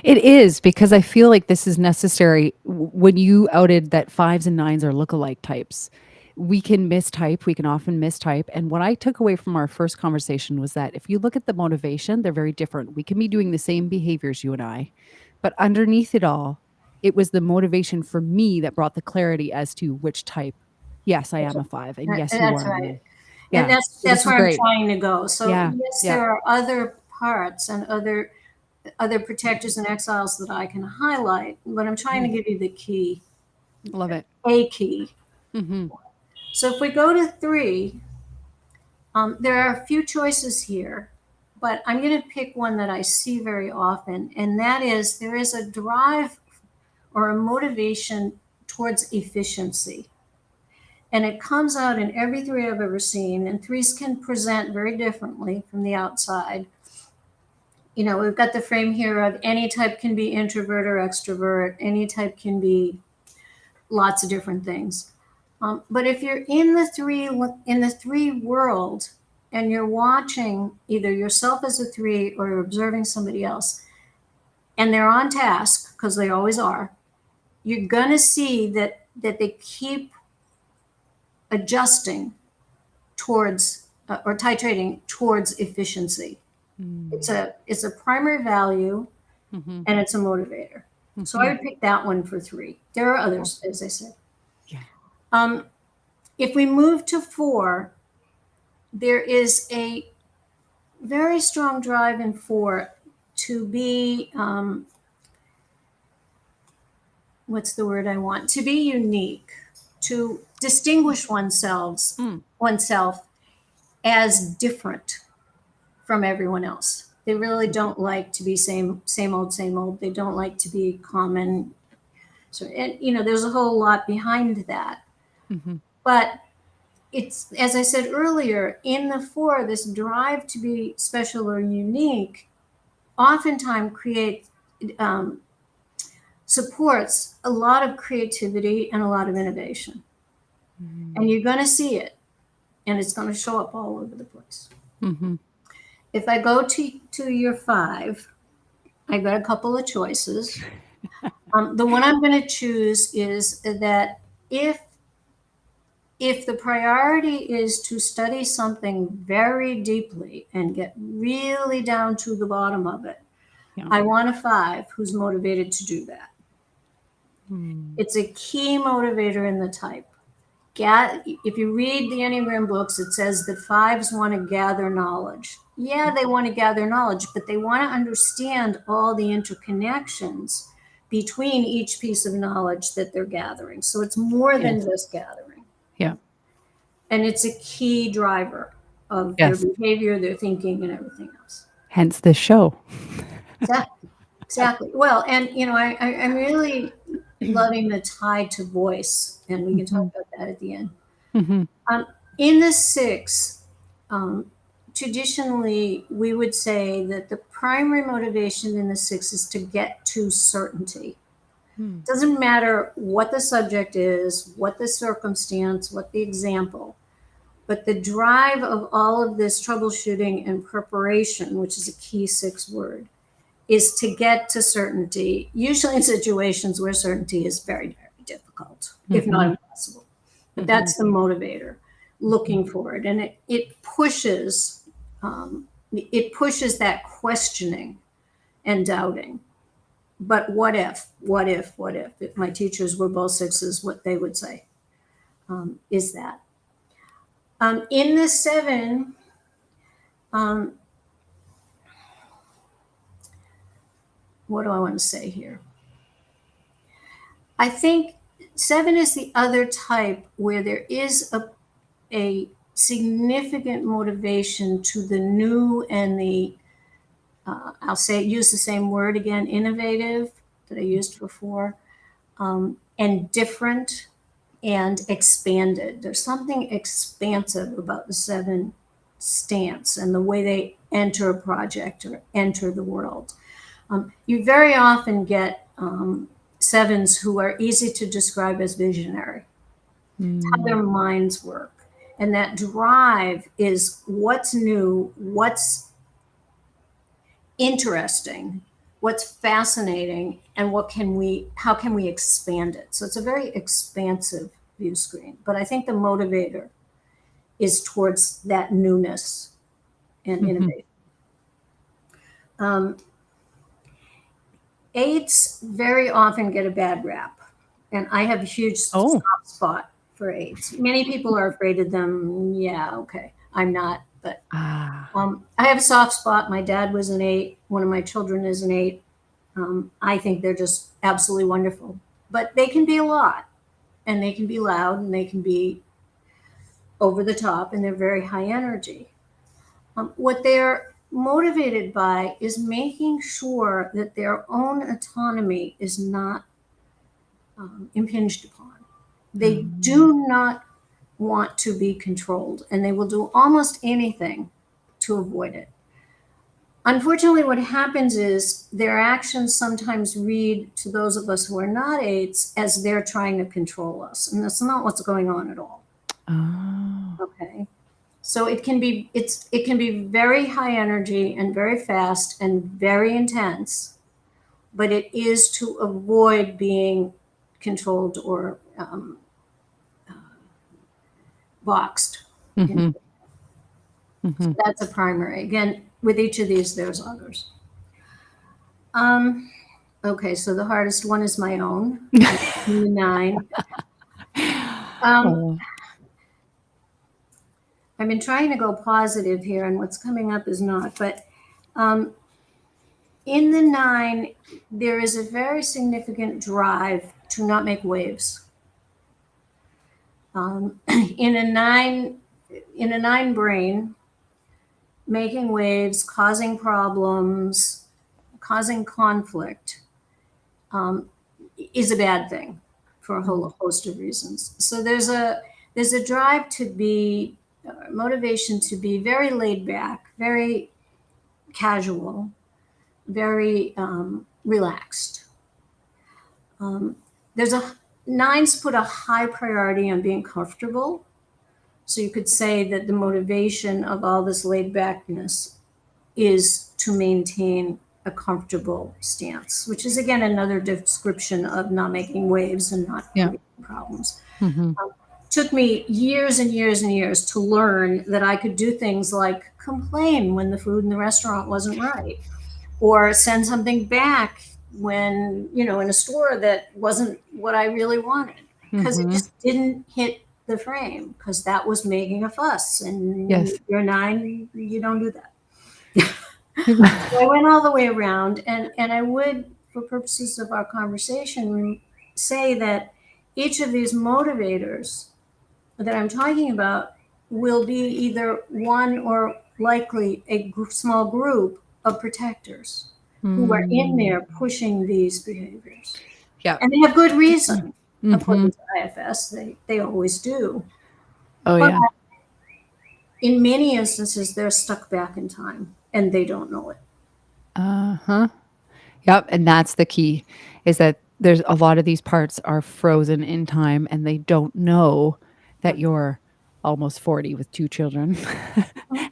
It is because I feel like this is necessary. When you outed that 5s and 9s are lookalike types, we can mistype, we can often mistype, and what I took away from our first conversation was that if you look at the motivation, they're very different. We can be doing the same behaviors, you and I, but underneath it all, it was the motivation for me that brought the clarity as to which type. Yes, I am a 5, and yes, you That's are a right. 9. And Yeah, that's so this that's is where I'm great. trying to go. So Yeah, yes, yeah, there are other parts and other protectors and exiles that I can highlight, but I'm trying to mhm, give you the key, love it. a key. Mhm, So if we go to 3, there are a few choices here, but I'm going to pick one that I see very often, and that is there is a drive or a motivation towards efficiency. And it comes out in every 3 I've ever seen, and 3s can present very differently from the outside. You know, we've got the frame here of any type can be introvert or extrovert, any type can be lots of different things. But if you're in the three world, and you're watching either yourself as a 3 or you're observing somebody else, and they're on task, because they always are, you're going to see that they keep adjusting towards or titrating towards efficiency. It's a primary value, Mhm. and it's a motivator. So I Mhm. would pick that one for 3. There are others, as I said. Yeah. If we move to 4, there is a very strong drive in 4 to be, what's the word I want? To be unique, to distinguish Mm. oneself as different from everyone else. They really don't like to be same old, same old. They don't like to be common. So, and there's a whole lot behind that. Mhm. But it's, as I said earlier, in the 4, this drive to be special or unique oftentimes um, supports a lot of creativity and a lot of innovation. And Mhm. you're going to see it, and it's going to show up all over the place. Mhm. If I go to your 5, I've got a couple of choices. The one I'm going to choose is that if the priority is to study something very deeply and get really down to the bottom of it, Yeah. I want a 5 who's motivated to do that. Mm. It's a key motivator in the type. If you read the Enneagram books, it says that 5s want to gather knowledge. Yeah, they want to gather knowledge, but they want to understand all the interconnections between each piece of knowledge that they're gathering. So it's more than Yes. just gathering. Yeah. And it's a key driver of their Yes. behavior, their thinking, and everything else. Hence this show. Exactly. Exactly. Well, and I'm really loving the tie to voice, and we can talk Mhm. about that at the end. Mhm. Um, in the 6, traditionally, we would say that the primary motivation in the 6 is to get to certainty. Mm. Doesn't matter what the subject is, what the circumstance, what the example, but the drive of all of this troubleshooting and preparation, which is a key 6 word, is to get to certainty, usually in situations where certainty is very, very difficult, if not Mhm. impossible. But Mhm. that's the motivator, Mhm. looking for it. And it pushes that questioning and doubting. But what if, what if, what if my teachers were both 6s, what they would say is that. In the 7, um, what do I want to say here? I think 7 is the other type where there is a significant motivation to the new and the, use the same word again, innovative that I used before, and different and expanded. There's something expansive about the 7 stance and the way they enter a project or enter the world. You very often get 7s who are easy to describe as visionary. It's how Mm. their minds work. And that drive is what's new, what's interesting, what's fascinating, and how can we expand it? So it's a very expansive view screen. But I think the motivator is towards that newness and Mhm. innovation. Um, 8s very often get a bad rap, and I have a huge Oh. soft spot for 8s. Many people are afraid of them. Yeah, okay. I'm not, but Ah. I have a soft spot. My dad was an 8. One of my children is an 8. I think they're just absolutely wonderful. But they can be a lot, and they can be loud, and they can be over the top, and they're very high energy. What they're motivated by is making sure that their own autonomy is not impinged upon. They Um. do not want to be controlled, and they will do almost anything to avoid it. Unfortunately, what happens is their actions sometimes read to those of us who are not eights as they're trying to control us, and that's not what's going on at all. Oh. Okay. So it can be very high energy and very fast and very intense, but it is to avoid being controlled or boxed. Mm-hmm. So Mm-hmm. that's a primary. Again, with each of these, there's others. Um, okay, so the hardest one is my own, the 9. Um, Oh. I've been trying to go positive here, and what's coming up is not. But um, in the 9, there is a very significant drive to not make waves. In a 9, in a 9 brain, making waves, causing problems, causing conflict is a bad thing for a whole host of reasons. So there's a drive to be motivation to be very laid back, very casual, very relaxed. There's a 9s put a high priority on being comfortable. So you could say that the motivation of all this laid backness is to maintain a comfortable stance, which is again another description of not making waves and not Yeah. creating problems. Mm-hmm. Took me years and years and years to learn that I could do things like complain when the food in the restaurant wasn't right, or send something back when, in a store that wasn't what I really wanted, because it Mm-hmm. just didn't hit the frame, because that was making a fuss. And Yes. you're 9, you don't do that. So I went all the way around, and I would, for purposes of our conversation, say that each of these motivators that I'm talking about will be either one or likely a small group of protectors who are in Mm. there pushing these behaviors. Yeah. And they have good reason, Mm-hmm. according to IFS, they always do. Oh But yeah. in many instances, they're stuck back in time and they don't know it. Uh-huh. Yep, and that's the key, is that there's a lot of these parts are frozen in time and they don't know that you're almost 40 with 2 children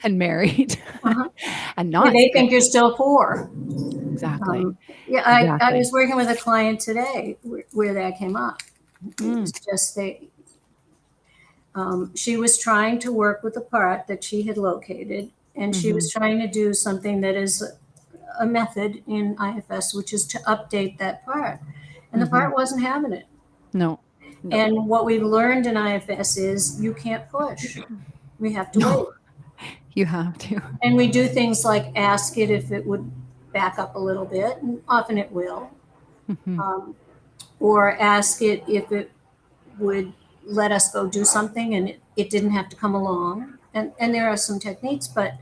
and married Uh-huh. and Yeah, not they spent think you're still 4. exactly. Yeah, I Exactly. was working with a client today where that came up. It Mm. was just she was trying to work with a part that she had located, and she was Mhm. trying to do something that is a method in IFS, which is to update that part. And the Mhm. part wasn't having it. No. No. And what we learned in IFS is you can't push. We have to wait. No. You have to. And we do things like ask it if it would back up a little bit, and often it will. Mhm. Um, or ask it if it would let us go do something and it didn't have to come along. And there are some techniques, but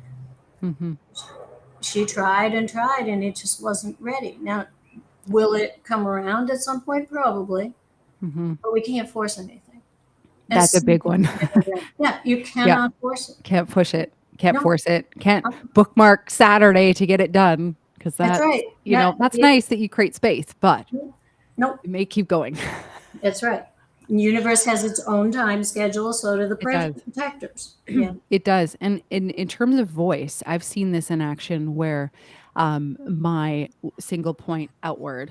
Mhm. she tried and tried and it just wasn't ready. Now, will it come around at some point? Probably, Mhm. but we can't force anything. That's a big one. Yeah, you Yeah. cannot force it. Can't push it. Can't No, force it. Can't bookmark Saturday to get it done because that's that's, right. Yeah, that's nice that you create space, but nope, it may keep going. that's right. The universe has its own time schedule, so do the It does. protectors. Yeah. It does. And in terms of voice, I've seen this in action where my single point outward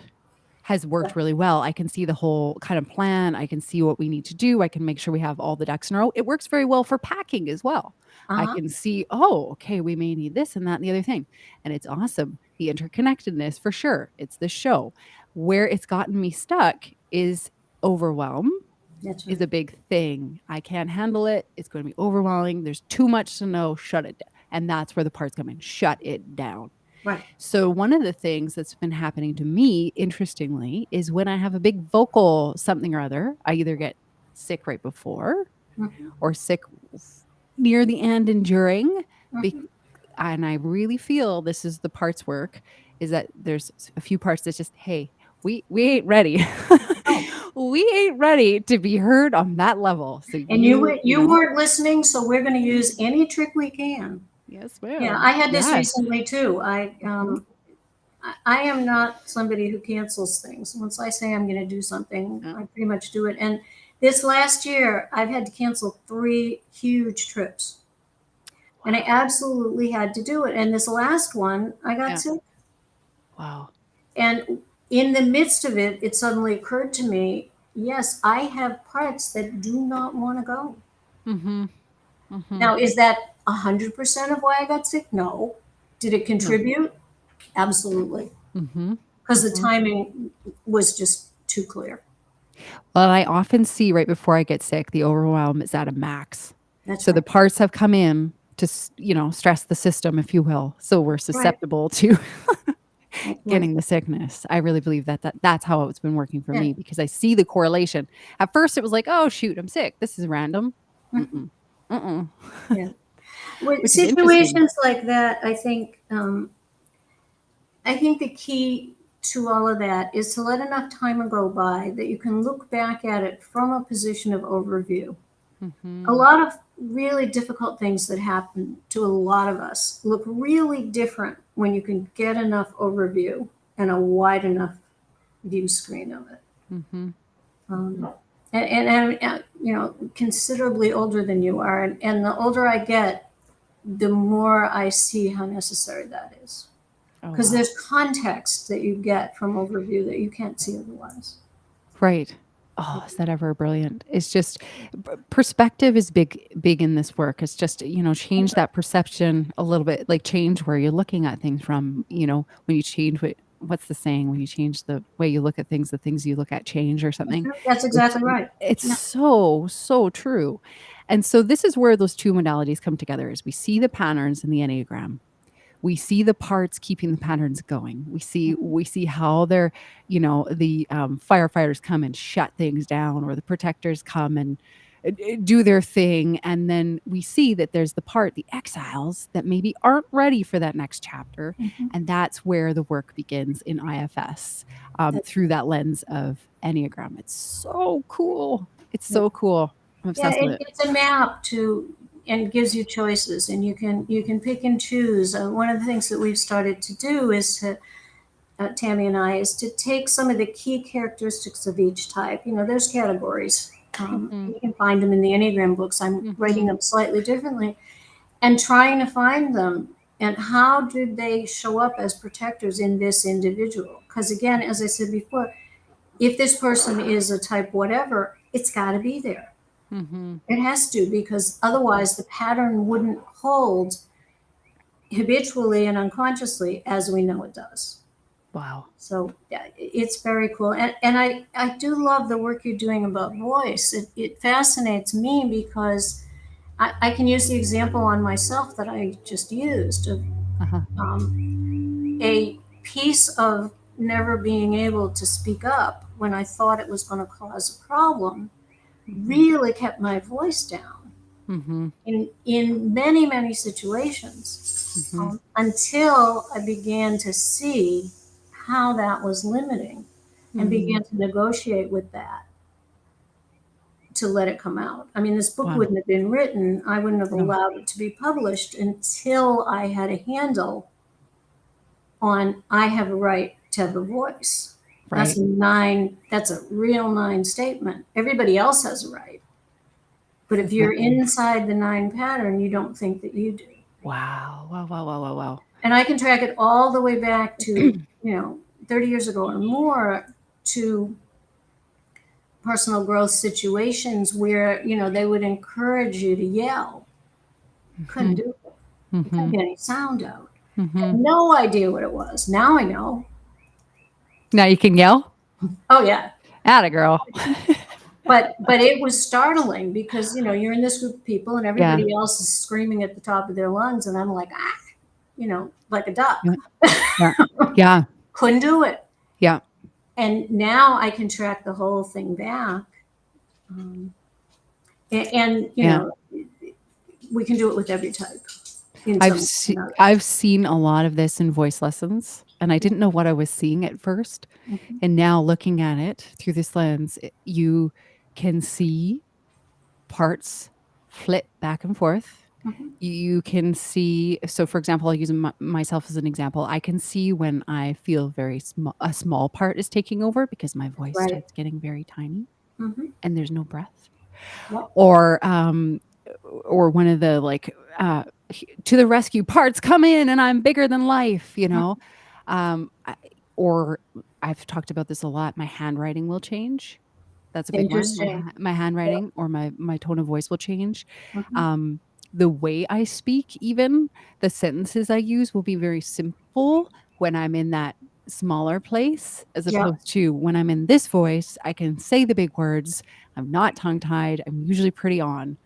has worked really well. I can see the whole kind of plan. I can see what we need to do. I can make sure we have all the ducks in a row. It works very well for packing as well. I Uh-huh. can see, oh, okay, we may need this and that and the other thing. And it's awesome. The interconnectedness for sure. It's the show. Where it's gotten me stuck is overwhelm That's is right. a big thing. I can't handle it. It's going to be overwhelming. There's too much to know. Shut it down. And that's where the parts come in. Shut it down. Right. So one of the things that's been happening to me, interestingly, is when I have a big vocal something or other, I either get sick right before Mm-hmm. or sick near the end and during. Be- Mm-hmm. and I really feel this is the parts work, is that there's a few parts that's just, hey, we ain't ready. Oh, We ain't ready to be heard on that level. So and you you know, weren't listening, so we're going to use any trick we can. Yes, Yeah, ma'am. I had this Yes. recently too. Mhm. I am not somebody who cancels things. Once I say I'm going to do something, Yeah. I pretty much do it. And this last year, I've had to cancel 3 huge trips, and I Wow. absolutely had to do it. And this last one, I got Yeah. sick. Wow. And in the midst of it, it suddenly occurred to me, yes, I have parts that do not want to go. Mhm. Mhm. Now, is that 100% of why I got sick? No. Did it No. contribute? Absolutely. Mhm. Because the Mhm. timing was just too clear. Well, I often see right before I get sick, the overwhelm is at a max. That's So the right. parts have come in to, stress the system, if you will. So we're Right. susceptible to That's right. getting the sickness. I really believe that's how it's been working for Yeah. me because I see the correlation. At first, it was like, "Oh, shoot, I'm sick. This is random." Mhm. Mm-mm. Mm-mm. Yeah. With Which is interesting. situations like that, I think the key to all of that is to let enough time go by that you can look back at it from a position of overview. A Mhm. lot of really difficult things that happen to a lot of us look really different when you can get enough overview and a wide enough view screen of it. Mhm. Um, Mhm. considerably older than you are, and the older I get, the more I see how necessary that is. Oh, Because wow. there's context that you get from overview that you can't see otherwise. Right. Oh, is that ever brilliant? It's just perspective is big in this work. It's just, change that perception a little bit, like change where you're looking at things from, when you change what's the saying? When you change the way you look at things, the things you look at change or something. That's It's exactly right. it's Yeah. so, so true. And so this is where those two modalities come together is we see the patterns in the Enneagram, we see the parts keeping the patterns going. We see how they're, the firefighters come and shut things down, or the protectors come and do their thing. And then we see that there's the exiles that maybe aren't ready for that next chapter. Mhm. And that's where the work begins in IFS, That's through right. that lens of Enneagram. It's so cool. It's Yeah. so cool. I'm Yeah, obsessed with it. it's a map to and gives you choices, and you can pick and choose. One of the things that we've started to do is to Tammy and I is to take some of the key characteristics of each type. There's categories. Mhm, You can find them in the Enneagram books. I'm writing mhm, them slightly differently and trying to find them and how do they show up as protectors in this individual. Because again, as I said before, if this person is a type whatever, it's got to be there. mhm, It has to, because mhm. otherwise the pattern wouldn't hold habitually and unconsciously as we know it does. Wow. So yeah, it's very cool. And I do love the work you're doing about voice. It fascinates me because I can use the example on myself that I just used of Uh-huh. a piece of never being able to speak up when I thought it was going to cause a problem Mhm, really kept my voice down mhm, in many, many situations, mhm, until I began to see how that was limiting and mhm. began to negotiate with that to let it come out. I mean, this book Wow. wouldn't have been written, I wouldn't have No. allowed it to be published until I had a handle on I have a right to have a voice. Right. That's a real nine statement. Everybody else has a right. But if you're Exactly. inside the nine pattern, you don't think that you do. Wow. Wow, wow, wow, wow, wow. And I can track it all the way back to, 30 years ago or more, to personal growth situations where, they would encourage you to yell. Couldn't Mhm, do it. You couldn't mhm, get any sound out. Had mhm. no idea what it was. Now I know. Now you can yell? Oh yeah. Atta girl. But it was startling because, you're in this group of people and Yeah. everybody else is screaming at the top of their lungs and I'm like, like a duck. Yeah. Yeah. Yeah. Couldn't do it. Yeah. And now I can track the whole thing back. Um, and Yeah. we can do it with every type in I've some way or see another. I've seen a lot of this in voice lessons, and I didn't know what I was seeing at first, Mhm. and now looking at it through this lens, you can see parts flip back and forth. Mhm. You can see, so for example, I'll use myself as an example. I can see when I feel very small, a small part is taking over because my voice Right. starts getting very tiny Mhm. and there's no breath. Yep. Or one of the like to the rescue parts come in and I'm bigger than life, you Mhm. know. I, or I've talked about this a lot. My handwriting will change. That's a big one. Interesting. My Yep. handwriting or my tone of voice will change. Mhm. Um, the way I speak, even the sentences I use will be very simple when I'm in that smaller place, as Yep. opposed to when I'm in this voice, I can say the big words. I'm not tongue tied. I'm usually pretty on.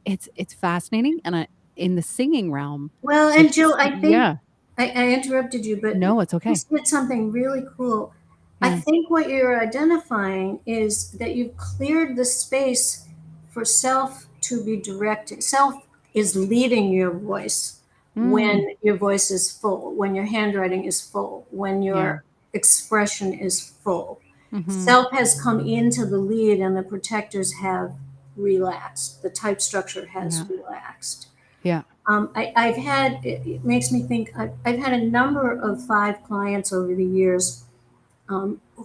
It's fascinating, and I in the singing realm, Well, like and Jill, I think yeah. I interrupted you, but No, it's you okay. said something really cool. I Yeah. think what you're identifying is that you've cleared the space for self to be directed. Self is leading your voice Mm, when your voice is full, when your handwriting is full, when yeah. your expression is full. Mhm. Self has come into the lead and the protectors have relaxed. The type structure has Yeah. relaxed. Yeah. I've had, it makes me think, I've had a number of 5 clients over the years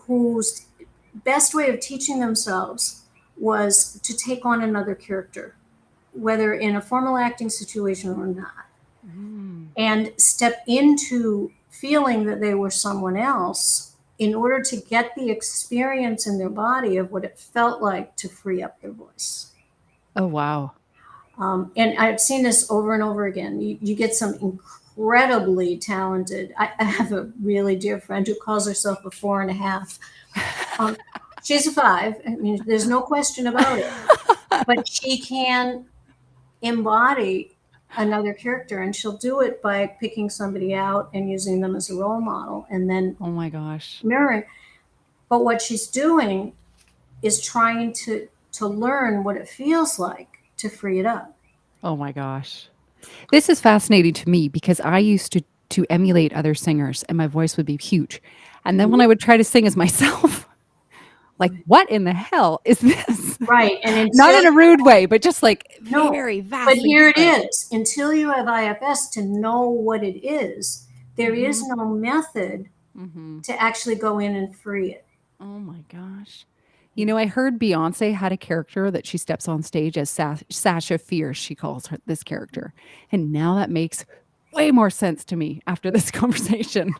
whose best way of teaching themselves was to take on another character, whether in a formal acting situation or not, Mm. and step into feeling that they were someone else in order to get the experience in their body of what it felt like to free up their voice. Oh, wow. And I've seen this over and over again. You get some incredibly talented. I have a really dear friend who calls herself a 4.5. Um, she's a 5. I mean, there's no question about it. But she can embody another character, and she'll do it by picking somebody out and using them as a role model, and then Oh my gosh. mirroring. But what she's doing is trying to learn what it feels like to free it up. Oh my gosh. This is fascinating to me because I used to emulate other singers and my voice would be huge. And then when I would try to sing as myself, like, what in the hell is this? Right. And Not until in a rude way, but just like no, very but vastly here it different. is. Until you have IFS to know what it is, there is Mhm. no method Mhm. to actually go in and free it. Oh my gosh. You know, I heard Beyoncé had a character that she steps on stage as Sasha Fierce, she calls her this character. And now that makes way more sense to me after this conversation.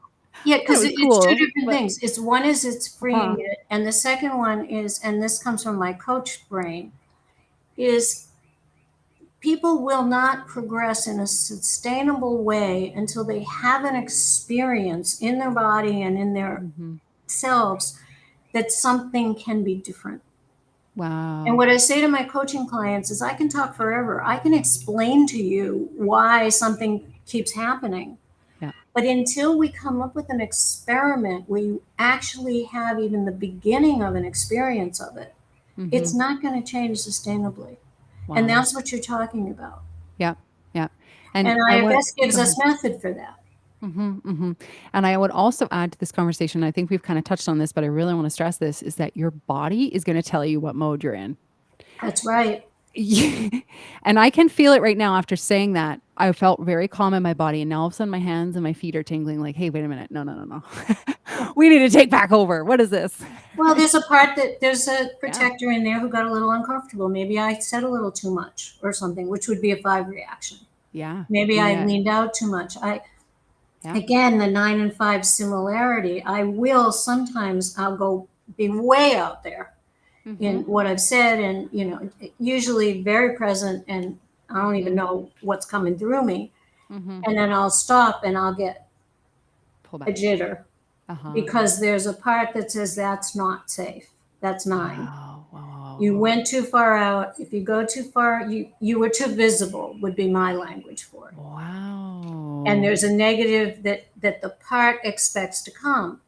Yeah, It because was it's two cool, different but things. It's one is it's freeing huh. it, and the second one is, and this comes from my coach brain, is people will not progress in a sustainable way until they have an experience in their body and in their Mhm. selves that something can be different. And Wow. what I say to my coaching clients is I can talk forever. I can explain to you why something keeps happening. Yeah. But until we come up with an experiment where you actually have even the beginning of an experience of it, it's Mhm. not going to change sustainably. And Wow. that's what you're talking about. Yeah. Yeah. And And I want IFS gives go us ahead. method for that. Mhm, mhm. And I would also add to this conversation, I think we've kinda touched on this, but I really wanna stress this, is that your body is gonna tell you what mode you're in. That's right. Yeah, and I can feel it right now after saying that. I felt very calm in my body, and now all of a sudden my hands and my feet are tingling like, "Hey, wait a minute. No, no, no, no. We need to take back over. What is this?" Well, there's a part that there's a Yeah. protector in there who got a little uncomfortable. Maybe I said a little too much or something, which would be a 5 reaction. Yeah. Maybe I Yeah. leaned out too much. I Yeah. Again, the 9 and 5 similarity. I will sometimes I'll go be way out there in Mhm. what I've said, and usually very present, and I don't even Mhm. know what's coming through me. Mhm. And then I'll stop and I'll get Pull a back. jitter Uh-huh. because there's a part that says that's not safe. That's 9. Wow. Wow, wow, wow, You wow. went too far out. If you go too far, you were too visible would be my language for it. And Wow. there's a negative that the part expects to come.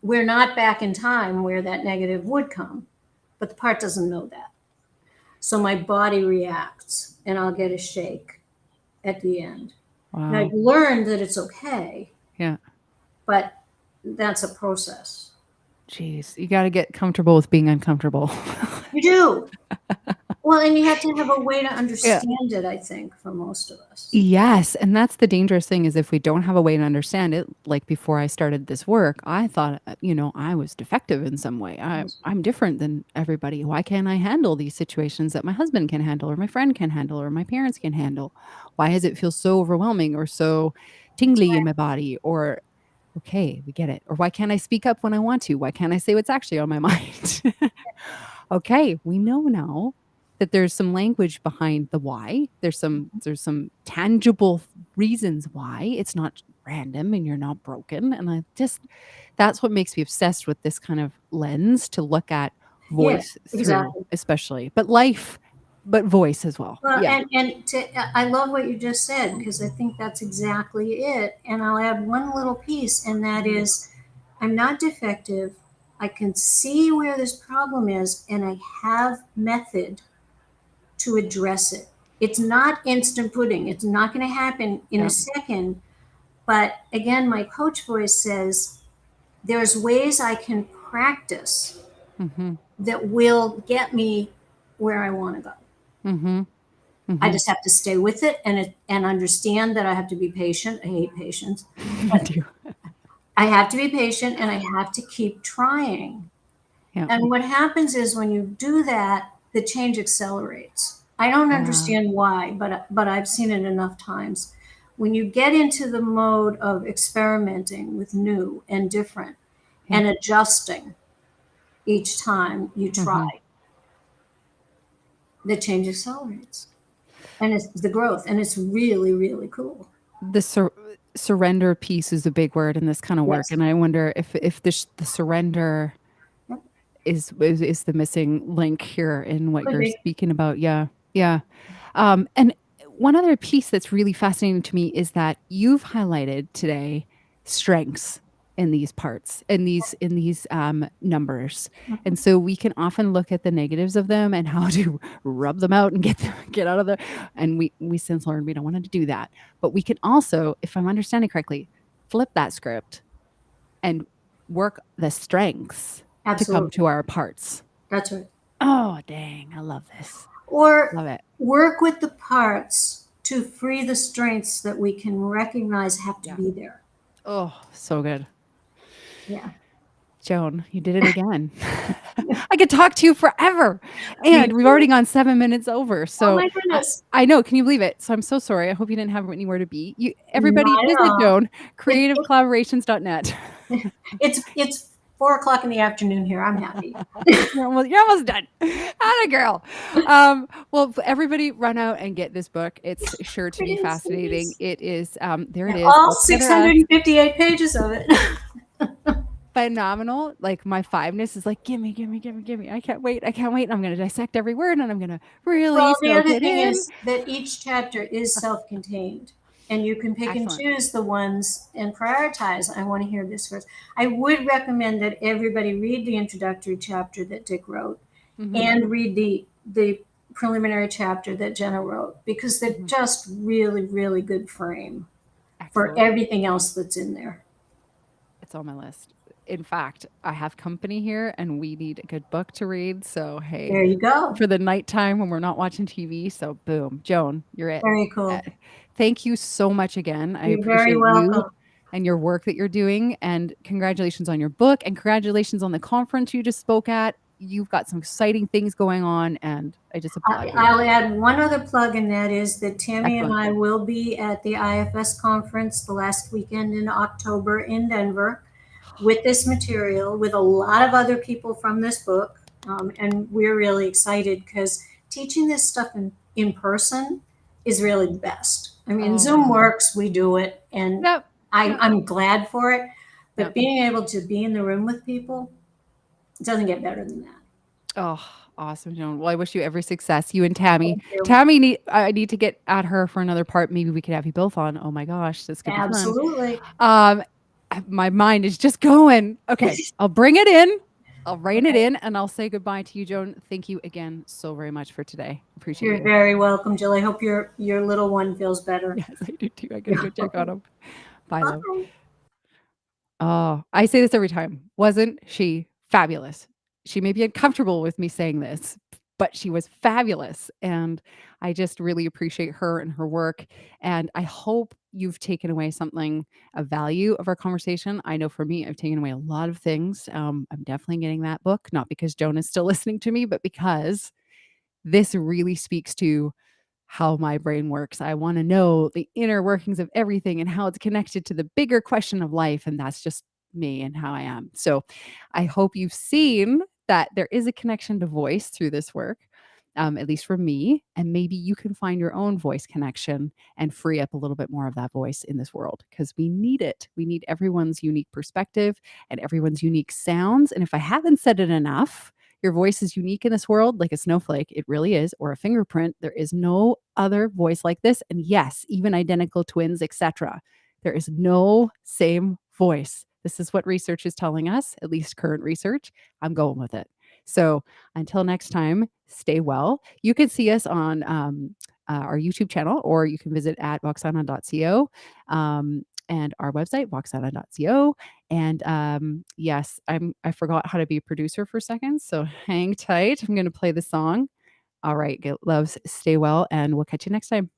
We're not back in time where that negative would come, but the part doesn't know that. So my body reacts and I'll get a shake at the end. And I've Wow. learned that it's okay, Yeah. but that's a process. Jeez. You gotta get comfortable with being uncomfortable. You do. Well, and you have to have a way to Yeah. understand it, I think, for most of us. Yes, and that's the dangerous thing is if we don't have a way to understand it, like before I started this work, I thought, I was defective in some way. I'm different than everybody. Why can't I handle these situations that my husband can handle or my friend can handle or my parents can handle? Why does it feel so overwhelming or so tingly in my body? Or okay, we get it. Or why can't I speak up when I want to? Why can't I say what's actually on my mind? Okay, we know now that there's some language behind the why. There's some tangible reasons why. It's not random and you're not broken. And that's what makes me obsessed with this kind of lens to look at Yeah, voice through, exactly. especially, but life, but voice as well. Well, Yeah. I love what you just said because I think that's exactly it. And I'll add one little piece, and that Mhm. is I'm not defective. I can see where this problem is, and I have method to address it. It's not instant pudding. It's not going to happen in a Yeah. second. But again, my coach voice says there's ways I can practice Mhm. that will get me where I want to go. Mhm. I Mhm. just have to stay with it and understand that I have to be patient. I hate patience, Me but too. I have to be patient and I have to keep trying. Yeah. And what happens is when you do that, the change accelerates. I don't Yeah. understand why, but I've seen it enough times. When you get into the mode of experimenting with new and different Yeah. and adjusting each time you Mhm. try, the change accelerates. And it's the growth and it's really, really cool. The surrender piece is a big word in this kind of work, Yes. and I wonder if the surrender Yep. is the missing link here in what Could you're be. speaking about. Yeah, yeah. And one other piece that's really fascinating to me is that you've highlighted today strengths in these parts, in these numbers, and so we can often look at the negatives of them and how to rub them out and get out of there. And we since learned we don't want to do that, but we can also, if I'm understanding correctly, flip that script and work the strengths to come Absolutely. to our parts. That's right. Oh, dang. I love this. Or Love it. work with the parts to free the strengths that we can recognize have to Yeah. be there. Oh, so good. Yeah. Joan, you did it again. I could talk to you forever. Me And we've already too. gone 7 minutes over. Oh So my I, goodness. I know. Can you believe it? So I'm so sorry. I hope you didn't have anywhere to be. Everybody Not at visit all. Joan, It, creativecollaborations.net. it's 4 o'clock in the afternoon here. I'm happy. You're almost done. Atta girl. Well, everybody run out and get this book. It's sure to It be is. It fascinating. is. It is, there it And is. all All together us. 658 pages of it. Phenomenal. Like my fiveness is like, gimme, gimme, gimme, gimme. I can't wait. I can't wait. And I'm gonna dissect every word and I'm gonna really Well, the soak other it thing in. is that each chapter is self-contained, and you can pick and Excellent. choose the ones and prioritize. I want to hear this first. I would recommend that everybody read the introductory chapter that Dick wrote, Hmm. and read the preliminary chapter that Jenna wrote because they're Hmm. just really, really good frame for Excellent. everything else that's in there. It's on my list. In fact, I have company here and we need a good book to read. So, hey, There you go. for the nighttime when we're not watching TV. So, boom, Joan, you're it. Very Uh, cool. Thank you so much again. I You're very appreciate you welcome. and your work that you're doing. And congratulations on your book and congratulations on the conference you just spoke at. You've got some exciting things going on, and I just applaud you. I'll add one other plug, and that is that Tammy and Excellent. I will be at the IFS conference the last weekend in October in Denver with this material, with a lot of other people from this book. And we're really excited because teaching this stuff in person is really the best. I mean, Zoom Oh, works, we do it, and yep. Yep. I'm glad for it. But Yep. being able to be in the room with people, it doesn't get better than that. Oh, awesome, Joan. Well, I wish you every success. You and Tammy. Thank you. I need to get at her for another part. Maybe we could have you both on. Oh my gosh, this could be fun. Absolutely. Um, my mind is just going. Okay, I'll bring it in. I'll rein it Okay. in, and I'll say goodbye to you, Joan. Thank you again so very much for today. Appreciate You're you. very welcome, Jill. I hope your little one feels better. Yes, I do too. I gotta go check on him. Bye, love. Bye. Oh, I say this every time. Wasn't she fabulous? She may be uncomfortable with me saying this. but she was fabulous. And I just really appreciate her and her work. And I hope you've taken away something of value of our conversation. I know for me, I've taken away a lot of things. I'm definitely getting that book, not because Joan is still listening to me, but because this really speaks to how my brain works. I want to know the inner workings of everything and how it's connected to the bigger question of life. And that's just me and how I am. So I hope you've seen that there is a connection to voice through this work, at least for me. And maybe you can find your own voice connection and free up a little bit more of that voice in this world because we need it. We need everyone's unique perspective and everyone's unique sounds. And if I haven't said it enough, your voice is unique in this world, like a snowflake. It really is, or a fingerprint. There is no other voice like this. And yes, even identical twins, etc. There is no same voice. This is what research is telling us, at least current research. I'm going with it. So until next time, stay well. You can see us on our YouTube channel, or you can visit at voxana.co. And our website, voxana.co. And yes, I forgot how to be a producer for a second, so hang tight. I'm going to play the song. All right, get loves, stay well, and we'll catch you next time.